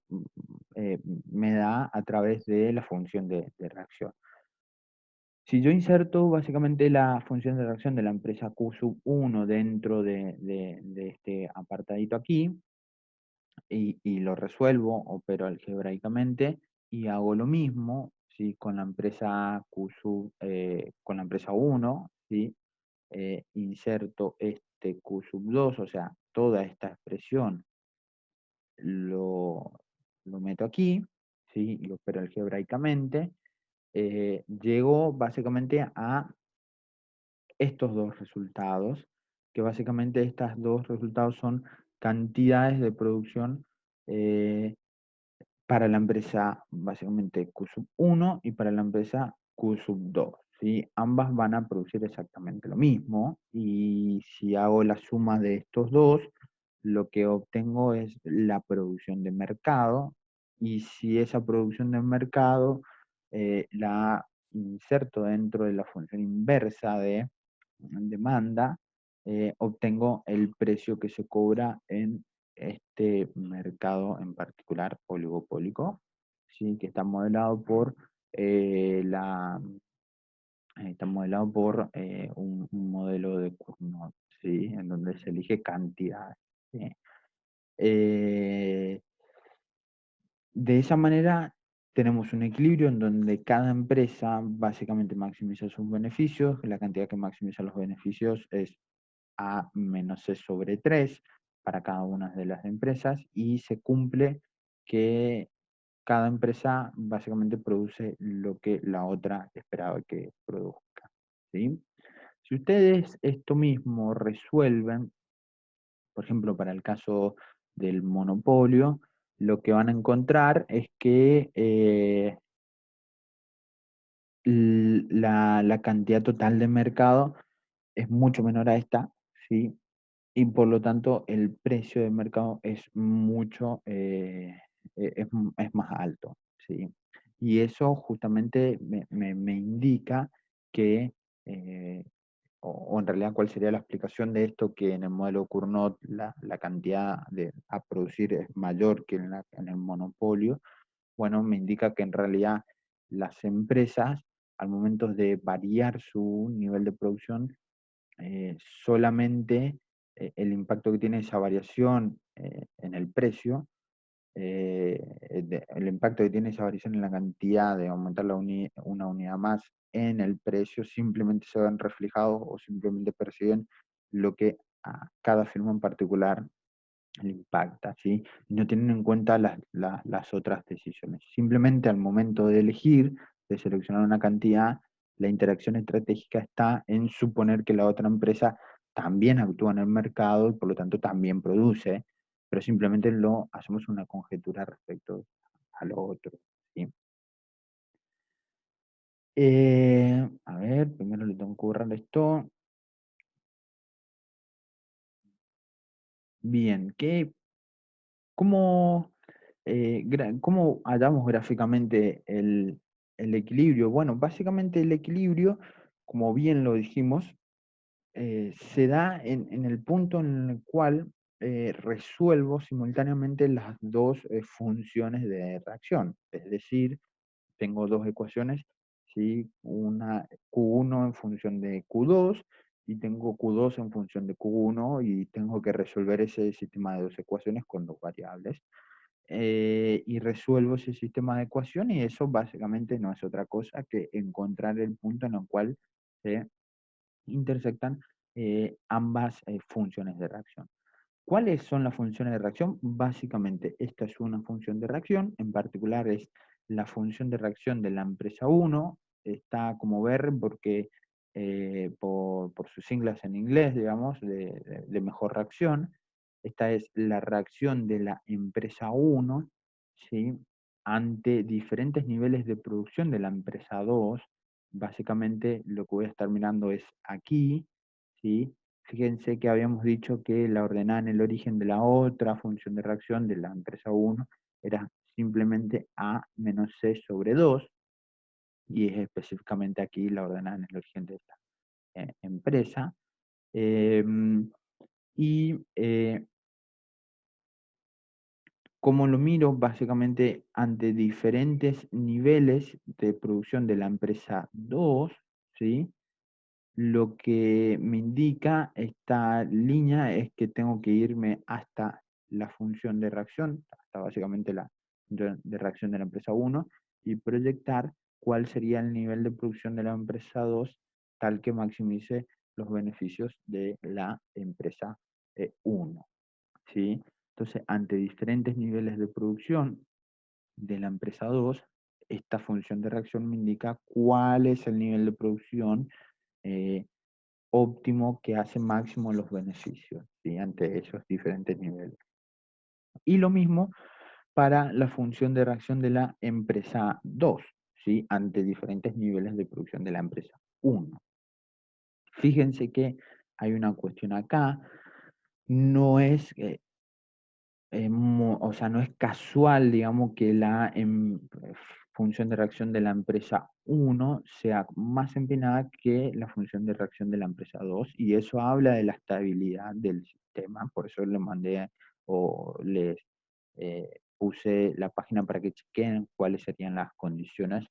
S1: eh, me da a través de la función de reacción. Si yo inserto básicamente la función de reacción de la empresa Q sub 1 dentro de este apartadito aquí y lo resuelvo, opero algebraicamente y hago lo mismo, ¿sí? Con la empresa con la empresa 1, ¿sí? Inserto este Q sub 2, o sea, toda esta expresión lo, lo meto aquí, ¿sí? Y lo opero algebraicamente. Llego básicamente a estos dos resultados, que básicamente estos dos resultados son cantidades de producción eh, para la empresa básicamente Q sub 1 y para la empresa Q sub 2. ¿Sí? Ambas van a producir exactamente lo mismo y si hago la suma de estos dos, lo que obtengo es la producción de mercado y si esa producción de mercado la inserto dentro de la función inversa de demanda, obtengo el precio que se cobra en este mercado en particular oligopólico, ¿sí? Que está modelado por un modelo de Cournot, ¿sí? En donde se elige cantidad. ¿Sí? Eh, de esa manera tenemos un equilibrio en donde cada empresa básicamente maximiza sus beneficios, la cantidad que maximiza los beneficios es A menos C sobre 3 para cada una de las empresas y se cumple que cada empresa básicamente produce lo que la otra esperaba que produzca, ¿sí? Si ustedes esto mismo resuelven, por ejemplo, para el caso del monopolio, lo que van a encontrar es que la cantidad total de mercado es mucho menor a esta, ¿sí? Y por lo tanto el precio de mercado es es más alto, ¿sí? Y eso justamente me indica que, eh, o en realidad cuál sería la explicación de esto, que en el modelo Cournot la cantidad a producir es mayor que en el monopolio. Bueno, me indica que en realidad las empresas, al momento de variar su nivel de producción, solamente el impacto que tiene esa variación en el precio, el impacto que tiene esa variación en la cantidad de aumentar una unidad más en el precio, simplemente se ven reflejados o simplemente perciben lo que a cada firma en particular le impacta, ¿sí? Y no tienen en cuenta las otras decisiones. Simplemente al momento de elegir, de seleccionar una cantidad, la interacción estratégica está en suponer que la otra empresa también actúa en el mercado y por lo tanto también produce, pero simplemente lo hacemos una conjetura respecto a lo otro, ¿sí? A ver, primero le tengo que borrar esto. Bien, ¿cómo, cómo hallamos gráficamente el equilibrio? Bueno, básicamente el equilibrio, como bien lo dijimos, se da en el punto en el cual resuelvo simultáneamente las dos funciones de reacción. Es decir, tengo dos ecuaciones, ¿sí? Una Q1 en función de Q2 y tengo Q2 en función de Q1 y tengo que resolver ese sistema de dos ecuaciones con dos variables. Y resuelvo ese sistema de ecuación y eso básicamente no es otra cosa que encontrar el punto en el cual se intersectan ambas funciones de reacción. ¿Cuáles son las funciones de reacción? Básicamente, esta es una función de reacción, en particular es la función de reacción de la empresa 1, está como ver porque por sus siglas en inglés, digamos, de mejor reacción, esta es la reacción de la empresa 1, ¿sí? Ante diferentes niveles de producción de la empresa 2. Básicamente lo que voy a estar mirando es aquí, ¿sí? Fíjense que habíamos dicho que la ordenada en el origen de la otra función de reacción de la empresa 1 era simplemente A menos C sobre 2, y es específicamente aquí la ordenada en el origen de esta empresa. Y como lo miro, básicamente ante diferentes niveles de producción de la empresa 2, ¿sí? Lo que me indica esta línea es que tengo que irme hasta la función de reacción, hasta básicamente la de reacción de la empresa 1, y proyectar cuál sería el nivel de producción de la empresa 2, tal que maximice los beneficios de la empresa 1. ¿Sí? Entonces, ante diferentes niveles de producción de la empresa 2, esta función de reacción me indica cuál es el nivel de producción eh, óptimo que hace máximo los beneficios, ¿sí? Ante esos diferentes niveles. Y lo mismo para la función de reacción de la empresa 2, ¿sí? Ante diferentes niveles de producción de la empresa 1. Fíjense que hay una cuestión acá, no es o sea, no es casual, digamos, que la función de reacción de la empresa 1 sea más empinada que la función de reacción de la empresa 2, y eso habla de la estabilidad del sistema. Por eso le mandé o les puse la página para que chequen cuáles serían las condiciones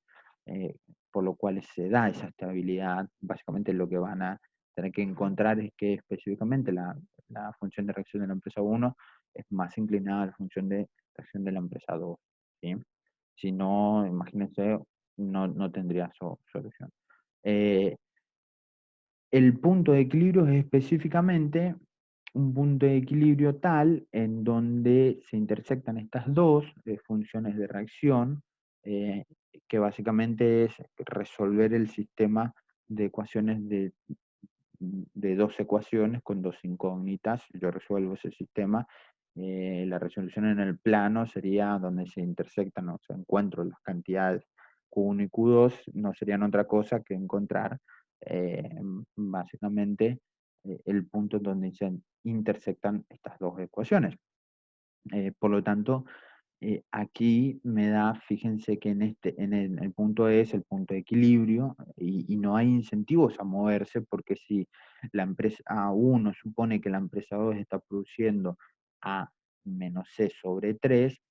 S1: eh, por lo cual se da esa estabilidad. Básicamente lo que van a tener que encontrar es que específicamente la función de reacción de la empresa 1 es más inclinada a la función de reacción de la empresa 2, ¿sí? Si no, imagínense, no tendría solución. Eh, el punto de equilibrio es específicamente un punto de equilibrio tal en donde se intersectan estas dos funciones de reacción, eh, que básicamente es resolver el sistema de ecuaciones de dos ecuaciones con dos incógnitas. Yo resuelvo ese sistema. La resolución en el plano sería donde se intersectan o se encuentran las cantidades Q1 y Q2, no serían otra cosa que encontrar eh, básicamente el punto donde se intersectan estas dos ecuaciones. Por lo tanto, aquí me da, fíjense que en el punto E es el punto de equilibrio y no hay incentivos a moverse, porque si la empresa 1 supone que la empresa 2 está produciendo A menos C sobre 3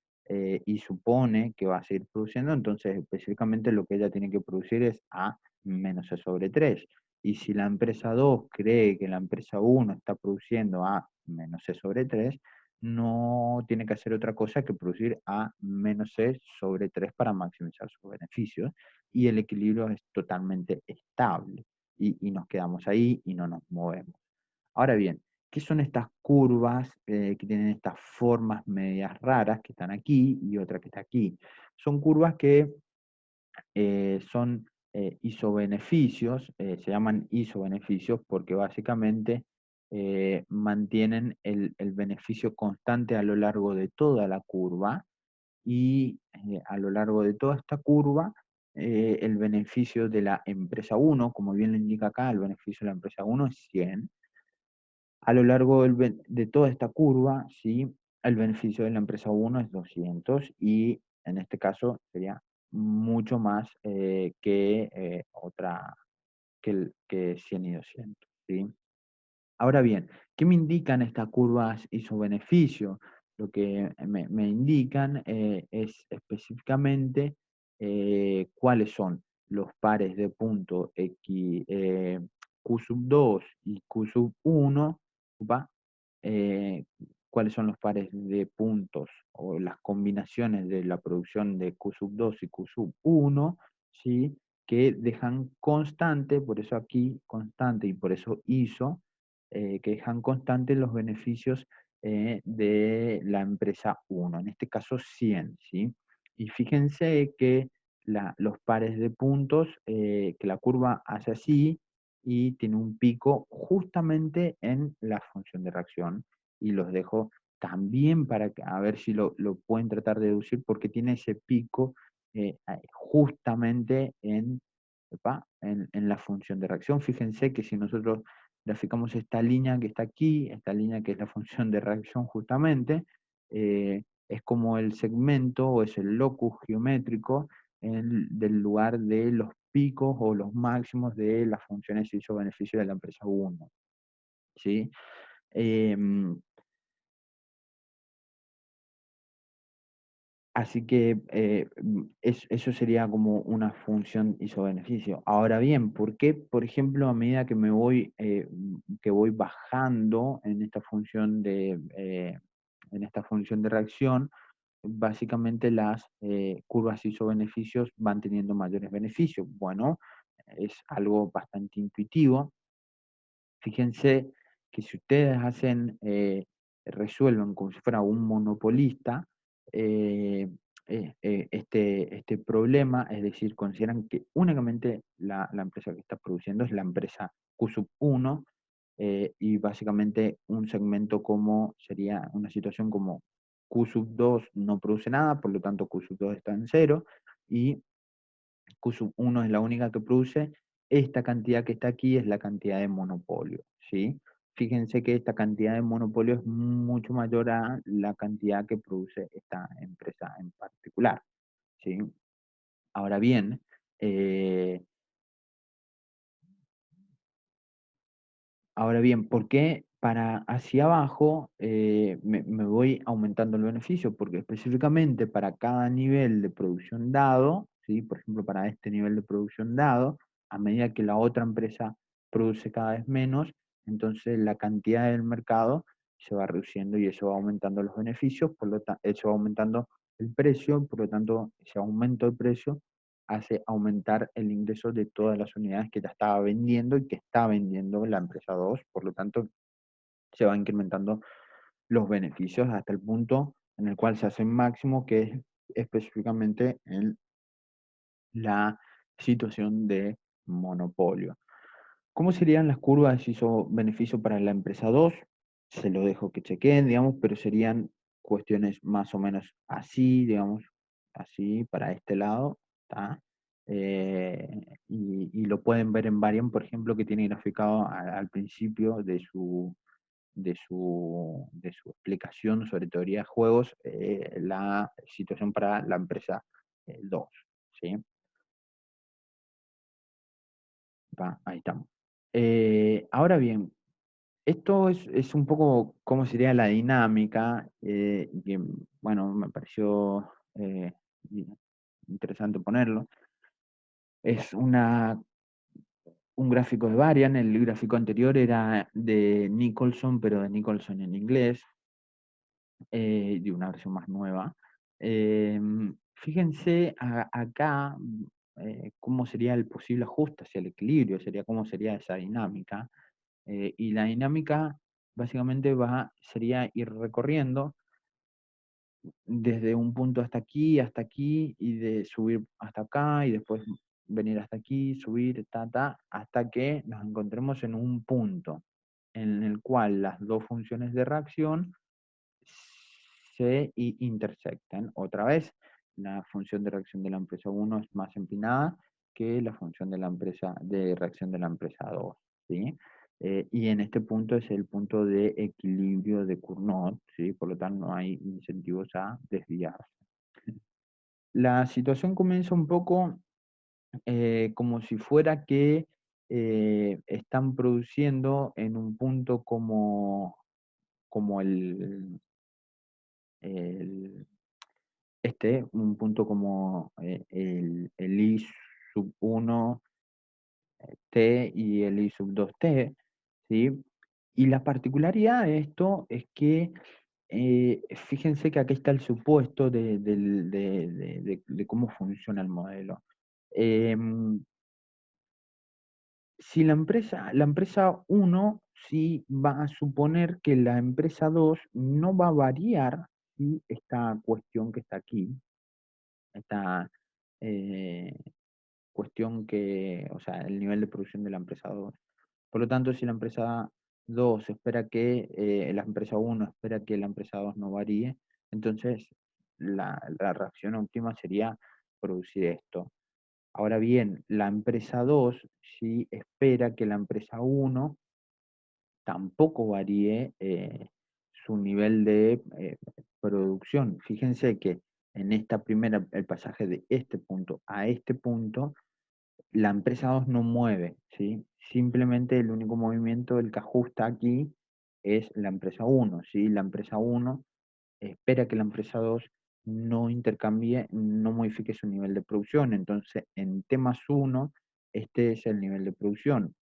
S1: y supone que va a seguir produciendo, entonces específicamente lo que ella tiene que producir es A menos C sobre 3. Y si la empresa 2 cree que la empresa 1 está produciendo A menos C sobre 3, no tiene que hacer otra cosa que producir A menos C sobre 3 para maximizar sus beneficios, y el equilibrio es totalmente estable y nos quedamos ahí y no nos movemos. Ahora bien, ¿qué son estas curvas que tienen estas formas medias raras que están aquí y otra que está aquí? Son curvas que son isobeneficios, se llaman isobeneficios porque básicamente mantienen el beneficio constante a lo largo de toda la curva y a lo largo de toda esta curva el beneficio de la empresa uno, como bien lo indica acá, el beneficio de la empresa uno es 100. A lo largo de toda esta curva, ¿sí? El beneficio de la empresa uno es 200 y en este caso sería mucho más que 100 y 200, ¿sí? Ahora bien, ¿qué me indican estas curvas isobeneficio? Lo que me indican es específicamente cuáles son los pares de punto Q sub 2 y Q sub 1, ¿va? Eh, cuáles son los pares de puntos o las combinaciones de la producción de Q sub 2 y Q sub 1, ¿sí? Que dejan constante, por eso aquí constante y por eso ISO, que dejan constantes los beneficios de la empresa uno, en este caso 100, ¿sí? Y fíjense que los pares de puntos, que la curva hace así y tiene un pico justamente en la función de reacción, y los dejo también para a ver si lo pueden tratar de deducir, porque tiene ese pico justamente en la función de reacción. Fíjense que si nosotros graficamos esta línea que está aquí, esta línea que es la función de reacción justamente, es como el segmento o es el locus geométrico del lugar de los picos o los máximos de las funciones iso-beneficio de la empresa uno, ¿sí? Así que eso sería como una función isobeneficio. Ahora bien, ¿por qué, por ejemplo, a medida que voy bajando en esta función de reacción, básicamente las curvas isobeneficios van teniendo mayores beneficios? Bueno, es algo bastante intuitivo. Fíjense que si ustedes resuelven como si fuera un monopolista eh, este problema, es decir, consideran que únicamente la empresa que está produciendo es la empresa Q sub 1, y básicamente un segmento como sería una situación como Q sub 2 no produce nada, por lo tanto Q sub 2 está en cero, y Q sub 1 es la única que produce. Esta cantidad que está aquí es la cantidad de monopolio, ¿sí? Fíjense que esta cantidad de monopolio es mucho mayor a la cantidad que produce esta empresa en particular, ¿sí? Ahora bien, eh, ¿por qué para hacia abajo me voy aumentando el beneficio? Porque específicamente para cada nivel de producción dado, ¿sí? Por ejemplo, para este nivel de producción dado, a medida que la otra empresa produce cada vez menos, entonces la cantidad del mercado se va reduciendo y eso va aumentando los beneficios, eso va aumentando el precio, por lo tanto, ese aumento de precio hace aumentar el ingreso de todas las unidades que ya estaba vendiendo y que está vendiendo la empresa 2, por lo tanto se va incrementando los beneficios hasta el punto en el cual se hace máximo, que es específicamente en la situación de monopolio. ¿Cómo serían las curvas ISO-beneficio para la empresa 2? Se lo dejo que chequeen, digamos, pero serían cuestiones más o menos así, digamos, así para este lado, ¿tá? Y lo pueden ver en Variant, por ejemplo, que tiene graficado al principio de su explicación sobre teoría de juegos, la situación para la empresa 2, ¿sí? Ahí estamos. Ahora bien, esto es un poco cómo sería la dinámica, que, bueno, me pareció interesante ponerlo. Es un gráfico de Varian, el gráfico anterior era de Nicholson, pero de Nicholson en inglés, de una versión más nueva. Fíjense acá cómo sería el posible ajuste hacia el equilibrio, sería cómo sería esa dinámica. Y la dinámica básicamente sería ir recorriendo desde un punto hasta aquí, y de subir hasta acá, y después venir hasta aquí, subir, hasta que nos encontremos en un punto en el cual las dos funciones de reacción se intersecten. Otra vez, la función de reacción de la empresa 1 es más empinada que la función de la empresa de reacción de la empresa 2, ¿sí? Y en este punto es el punto de equilibrio de Cournot, ¿sí? Por lo tanto no hay incentivos a desviarse. La situación comienza un poco como si fuera que están produciendo en un punto como el un punto como el I sub 1 T y el I sub 2 T, ¿sí? Y la particularidad de esto es que, fíjense que aquí está el supuesto de cómo funciona el modelo. Em, si la empresa 1 sí va a suponer que la empresa 2 no va a variar, ¿sí? Esta cuestión que está aquí, esta eh, cuestión o sea, el nivel de producción de la empresa 2. Por lo tanto, si la empresa 2 espera que la empresa 1 espera que la empresa 2 no varíe, entonces la reacción óptima sería producir esto. Ahora bien, la empresa 2 sí espera que la empresa 1 tampoco varíe su nivel de producción. Fíjense que en esta primera, el pasaje de este punto a este punto, la empresa 2 no mueve, ¿sí? Simplemente el único movimiento, el que ajusta aquí, es la empresa 1, ¿sí? La empresa 1 espera que la empresa 2 no intercambie, no modifique su nivel de producción. Entonces, en T más 1, este es el nivel de producción.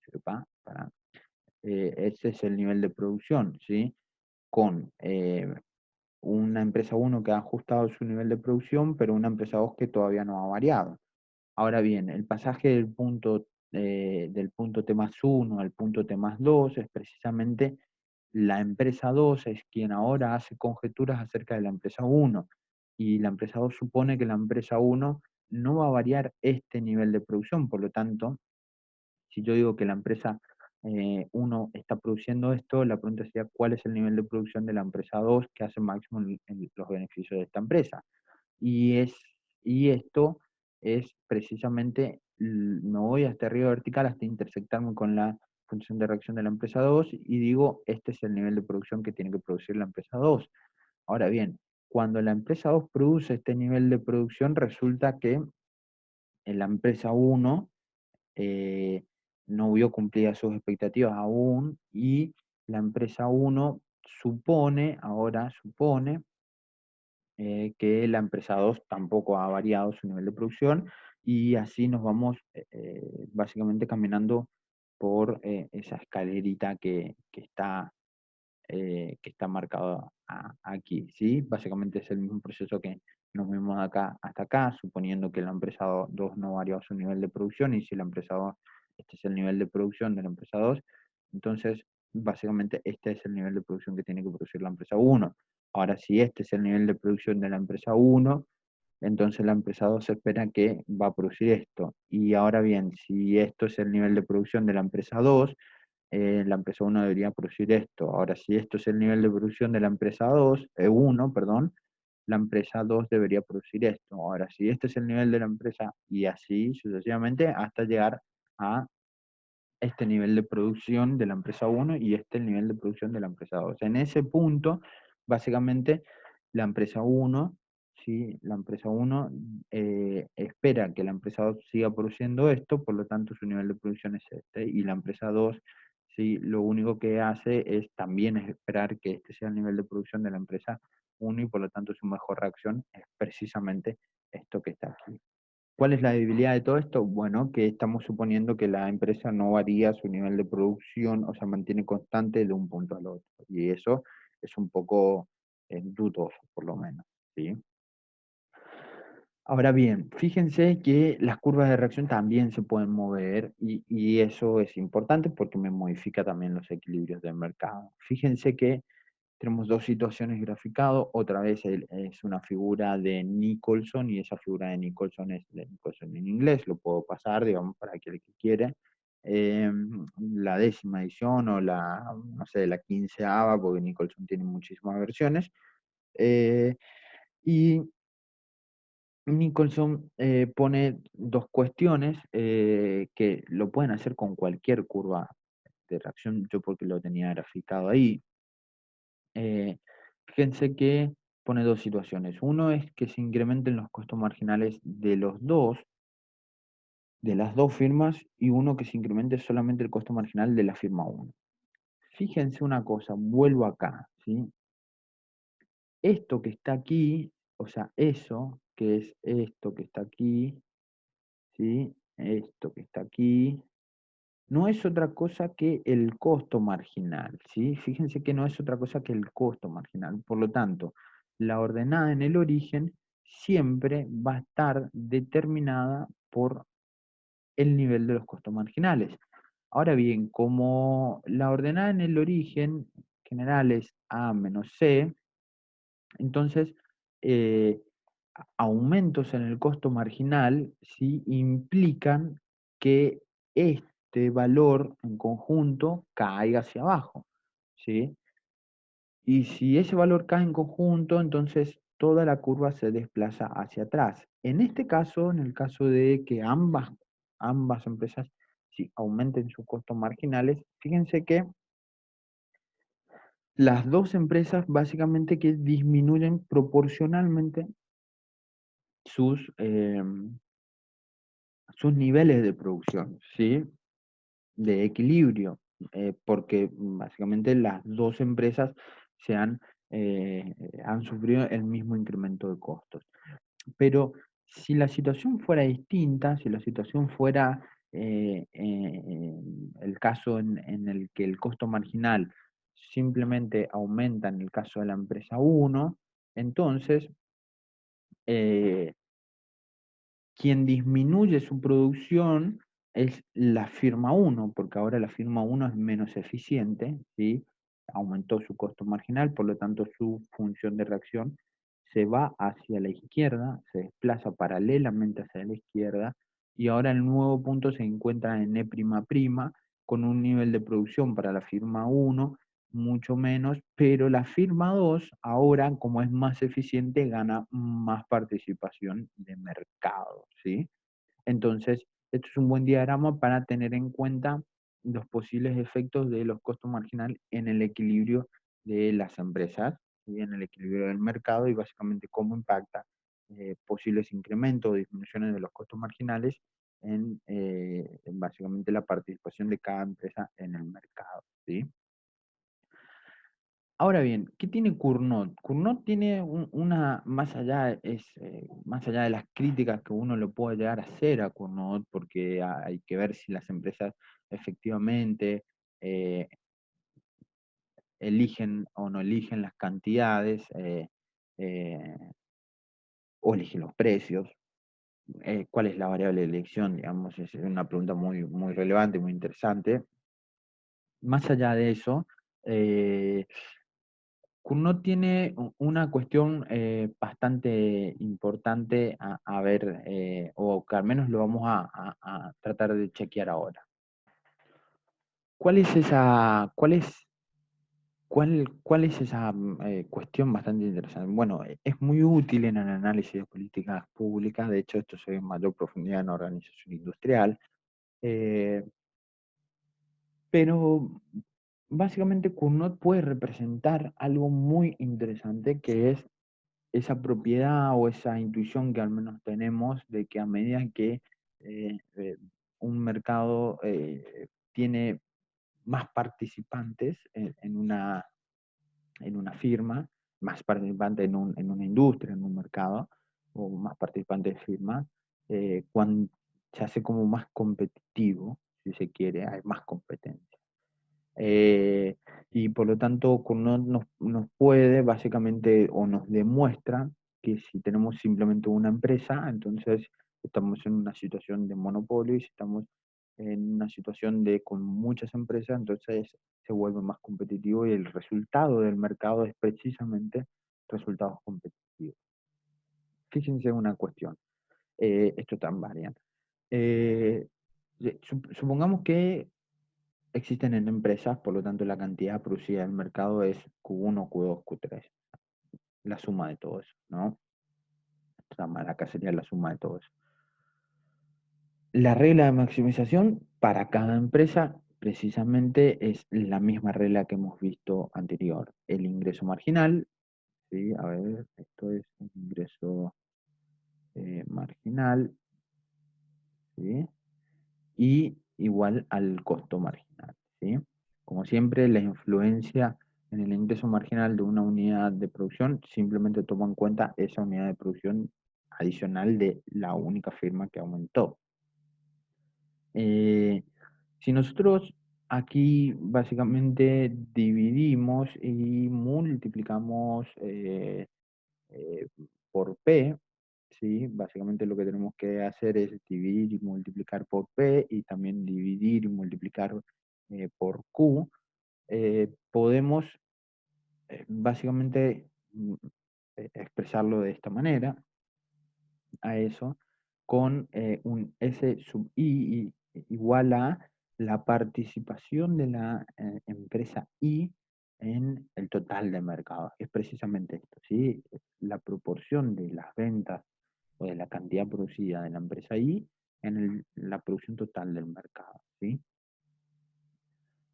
S1: Ese es el nivel de producción, ¿sí? Con una empresa 1 que ha ajustado su nivel de producción, pero una empresa 2 que todavía no ha variado. Ahora bien, el pasaje del punto T más 1 al punto T más 2 es precisamente la empresa 2 es quien ahora hace conjeturas acerca de la empresa 1, y la empresa 2 supone que la empresa 1 no va a variar este nivel de producción. Por lo tanto, si yo digo que la empresa 1 está produciendo esto, la pregunta sería cuál es el nivel de producción de la empresa 2 que hace máximo los beneficios de esta empresa. Y, y esto es precisamente, me voy hasta arriba vertical hasta intersectarme con la función de reacción de la empresa 2 y digo, este es el nivel de producción que tiene que producir la empresa 2. Ahora bien, cuando la empresa 2 produce este nivel de producción, resulta que en la empresa 1 no vio cumplidas sus expectativas aún, y la empresa 1 ahora supone que la empresa 2 tampoco ha variado su nivel de producción, y así nos vamos básicamente caminando por esa escalerita que está marcado aquí, ¿sí? Básicamente es el mismo proceso que nos vimos de acá hasta acá, suponiendo que la empresa 2 no varió su nivel de producción, y si la empresa 2, este es el nivel de producción de la empresa 2, entonces básicamente este es el nivel de producción que tiene que producir la empresa 1. Ahora, si este es el nivel de producción de la empresa 1, entonces la empresa 2 espera que va a producir esto. Y ahora bien, si esto es el nivel de producción de la empresa 2, la empresa 1 debería producir esto. Ahora, si esto es el nivel de producción de la empresa 2, 1, perdón, la empresa 2 debería producir esto. Ahora, si este es el nivel de la empresa, y así sucesivamente, hasta llegar a este nivel de producción de la empresa 1 y este el nivel de producción de la empresa 2. En ese punto, básicamente, la empresa 1, ¿sí? La empresa 1 espera que la empresa 2 siga produciendo esto, por lo tanto su nivel de producción es este, y la empresa 2, ¿sí? Lo único que hace es también esperar que este sea el nivel de producción de la empresa 1, y por lo tanto su mejor reacción es precisamente esto que está aquí. ¿Cuál es la debilidad de todo esto? Bueno, que estamos suponiendo que la empresa no varía su nivel de producción, o sea, mantiene constante de un punto al otro. Y eso es un poco dudoso, por lo menos, ¿sí? Ahora bien, fíjense que las curvas de reacción también se pueden mover y eso es importante porque me modifica también los equilibrios del mercado. Fíjense que tenemos dos situaciones graficadas, otra vez es una figura de Nicholson y esa figura de Nicholson es de Nicholson en inglés, lo puedo pasar, digamos, para aquel que quiere. La décima edición o la, no sé, la quinceava, porque Nicholson tiene muchísimas versiones. Y Nicholson pone dos cuestiones que lo pueden hacer con cualquier curva de reacción, yo porque lo tenía graficado ahí. Eh, Fíjense que pone dos situaciones. Uno es que se incrementen los costos marginales de las dos firmas, y uno que se incremente solamente el costo marginal de la firma uno. Fíjense una cosa, vuelvo acá, ¿sí? Esto que está aquí, o sea, eso que es esto que está aquí, ¿sí? Esto que está aquí, no es otra cosa que el costo marginal, ¿sí? Fíjense que no es otra cosa que el costo marginal. Por lo tanto, la ordenada en el origen siempre va a estar determinada por el nivel de los costos marginales. Ahora bien, como la ordenada en el origen general es A menos C, entonces eh, aumentos en el costo marginal, ¿sí?, implican que este valor en conjunto caiga hacia abajo, ¿sí? Y si ese valor cae en conjunto, entonces toda la curva se desplaza hacia atrás. En este caso, en el caso de que ambas empresas sí, aumenten sus costos marginales, fíjense que las dos empresas básicamente que disminuyen proporcionalmente sus, sus niveles de producción, ¿sí? De equilibrio, porque básicamente las dos empresas se han sufrido el mismo incremento de costos. Pero si la situación fuera distinta, si la situación fuera el caso en el que el costo marginal simplemente aumenta en el caso de la empresa uno, entonces eh, quien disminuye su producción es la firma uno, porque ahora la firma uno es menos eficiente, ¿sí? Aumentó su costo marginal, por lo tanto su función de reacción se va hacia la izquierda, se desplaza paralelamente hacia la izquierda, y ahora el nuevo punto se encuentra en E', con un nivel de producción para la firma uno mucho menos, pero la firma 2 ahora, como es más eficiente, gana más participación de mercado, ¿sí? Entonces, esto es un buen diagrama para tener en cuenta los posibles efectos de los costos marginales en el equilibrio de las empresas, ¿sí?, en el equilibrio del mercado, y básicamente cómo impacta posibles incrementos o disminuciones de los costos marginales en básicamente la participación de cada empresa en el mercado, ¿sí? Ahora bien, ¿qué tiene Cournot? Cournot tiene una, más allá de las críticas que uno le puede llegar a hacer a Cournot, porque hay que ver si las empresas efectivamente eh, eligen o no eligen las cantidades eh, o eligen los precios. ¿Cuál es la variable de elección? Digamos, es una pregunta muy, muy relevante, muy interesante. Más allá de eso, eh, Cournot tiene una cuestión bastante importante a ver, o que al menos lo vamos a tratar de chequear ahora. ¿Cuál es cuál es esa cuestión bastante interesante? Bueno, es muy útil en el análisis de políticas públicas, de hecho esto se ve en mayor profundidad en organización industrial, eh, pero básicamente Cournot puede representar algo muy interesante, que es esa propiedad o esa intuición que al menos tenemos de que a medida que un mercado tiene más participantes en una firma, más participantes en una industria, en un mercado, o más participantes de firmas, cuando se hace como más competitivo, si se quiere, hay más competencia. Eh, y por lo tanto, nos puede básicamente o nos demuestra que si tenemos simplemente una empresa, entonces estamos en una situación de monopolio, y si estamos en una situación de con muchas empresas, entonces se vuelve más competitivo y el resultado del mercado es precisamente resultados competitivos. Fíjense una cuestión, esto tan variante. Supongamos que existen en empresas, por lo tanto la cantidad producida del mercado es Q1, Q2, Q3, la suma de todo eso, ¿no? Acá sería la suma de todo eso. La regla de maximización para cada empresa precisamente es la misma regla que hemos visto anterior. El ingreso marginal, ¿sí? A ver, esto es el ingreso marginal, ¿sí? Y igual al costo marginal, ¿sí? Como siempre, la influencia en el ingreso marginal de una unidad de producción simplemente toma en cuenta esa unidad de producción adicional de la única firma que aumentó. Si nosotros aquí básicamente dividimos y multiplicamos eh, por P, ¿sí? Básicamente lo que tenemos que hacer es dividir y multiplicar por P y también dividir y multiplicar por Q. Podemos básicamente expresarlo de esta manera a eso con un S sub I igual a la participación de la empresa I en el total de mercado. Es precisamente esto, ¿sí? La proporción de las ventas o de la cantidad producida de la empresa I en la producción total del mercado, ¿sí?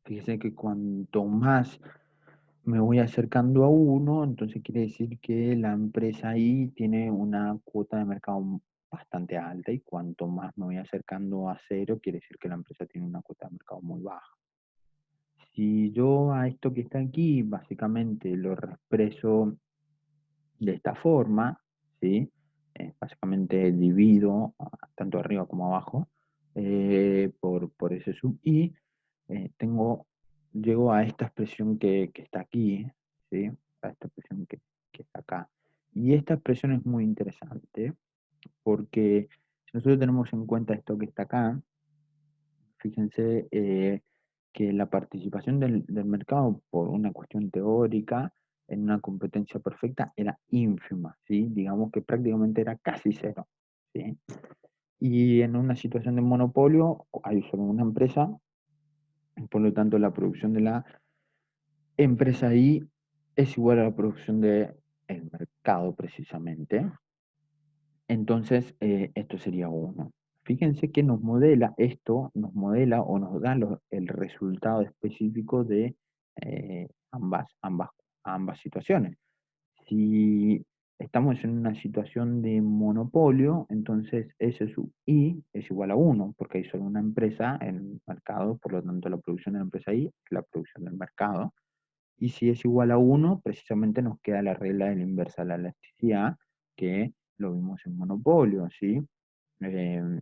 S1: Fíjese que cuanto más me voy acercando a 1, entonces quiere decir que la empresa I tiene una cuota de mercado bastante alta, y cuanto más me voy acercando a 0, quiere decir que la empresa tiene una cuota de mercado muy baja. Si yo a esto que está aquí básicamente lo expreso de esta forma, ¿sí? Básicamente divido tanto arriba como abajo por ese sub I, llego a esta expresión que está aquí, ¿sí? A esta expresión que está acá. Y esta expresión es muy interesante porque si nosotros tenemos en cuenta esto que está acá, fíjense que la participación del mercado por una cuestión teórica en una competencia perfecta era ínfima, ¿sí? Digamos que prácticamente era casi cero, ¿sí? Y en una situación de monopolio hay solo una empresa, por lo tanto la producción de la empresa ahí es igual a la producción del mercado precisamente. Entonces, esto sería 1. Fíjense que nos modela esto, nos modela o nos da el resultado específico de ambas situaciones. Si estamos en una situación de monopolio, entonces S sub I es igual a 1, porque hay solo una empresa en el mercado, por lo tanto la producción de la empresa I es la producción del mercado. Y si es igual a 1, precisamente nos queda la regla de la inversa de la elasticidad, que lo vimos en monopolio, ¿sí? Eh,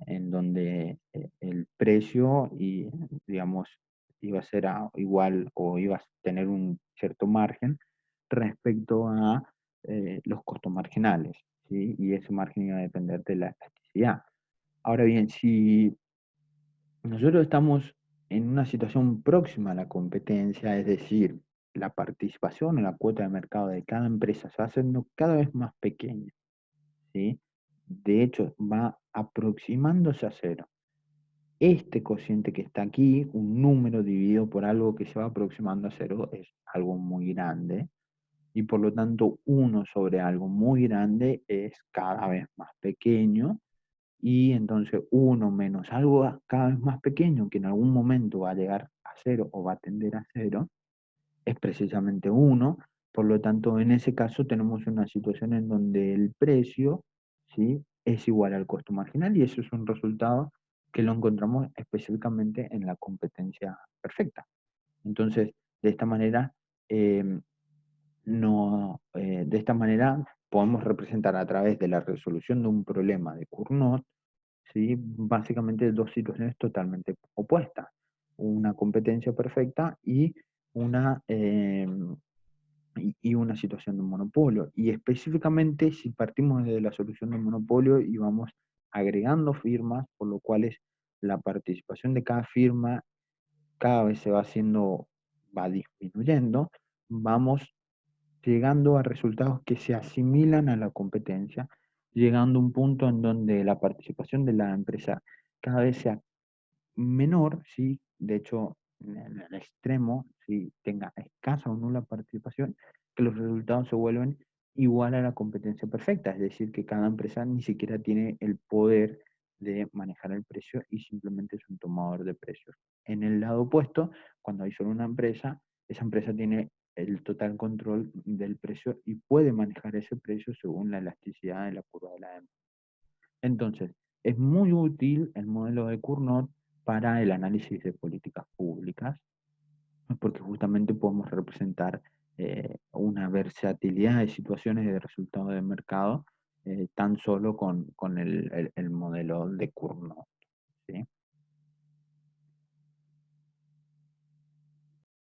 S1: en donde el precio y, digamos, iba a ser igual o iba a tener un cierto margen respecto a los costos marginales, ¿sí? Y ese margen iba a depender de la elasticidad. Ahora bien, si nosotros estamos en una situación próxima a la competencia, es decir, la participación en la cuota de mercado de cada empresa se va haciendo cada vez más pequeña, ¿sí? De hecho, va aproximándose a 0. Este cociente que está aquí, un número dividido por algo que se va aproximando a 0, es algo muy grande, y por lo tanto 1 sobre algo muy grande es cada vez más pequeño, y entonces 1 menos algo cada vez más pequeño, que en algún momento va a llegar a 0 o va a tender a 0, es precisamente 1. Por lo tanto, en ese caso tenemos una situación en donde el precio, ¿sí?, es igual al costo marginal, y eso es un resultado que lo encontramos específicamente en la competencia perfecta. Entonces, de esta manera, de esta manera podemos representar a través de la resolución de un problema de Cournot, ¿sí?, básicamente dos situaciones totalmente opuestas: una competencia perfecta y una y una situación de monopolio. Y específicamente si partimos de la solución de monopolio y vamos agregando firmas, por lo cual la participación de cada firma cada vez se va haciendo, va disminuyendo, vamos llegando a resultados que se asimilan a la competencia, llegando a un punto en donde la participación de la empresa cada vez sea menor, ¿sí? De hecho, en el extremo, si tenga escasa o nula participación, que los resultados se vuelven igual a la competencia perfecta, es decir, que cada empresa ni siquiera tiene el poder de manejar el precio y simplemente es un tomador de precios. En el lado opuesto, cuando hay solo una empresa, esa empresa tiene el total control del precio y puede manejar ese precio según la elasticidad de la curva de la demanda. Entonces, es muy útil el modelo de Cournot para el análisis de políticas públicas, porque justamente podemos representar una versatilidad de situaciones y de resultados de mercado tan solo con el modelo de Cournot.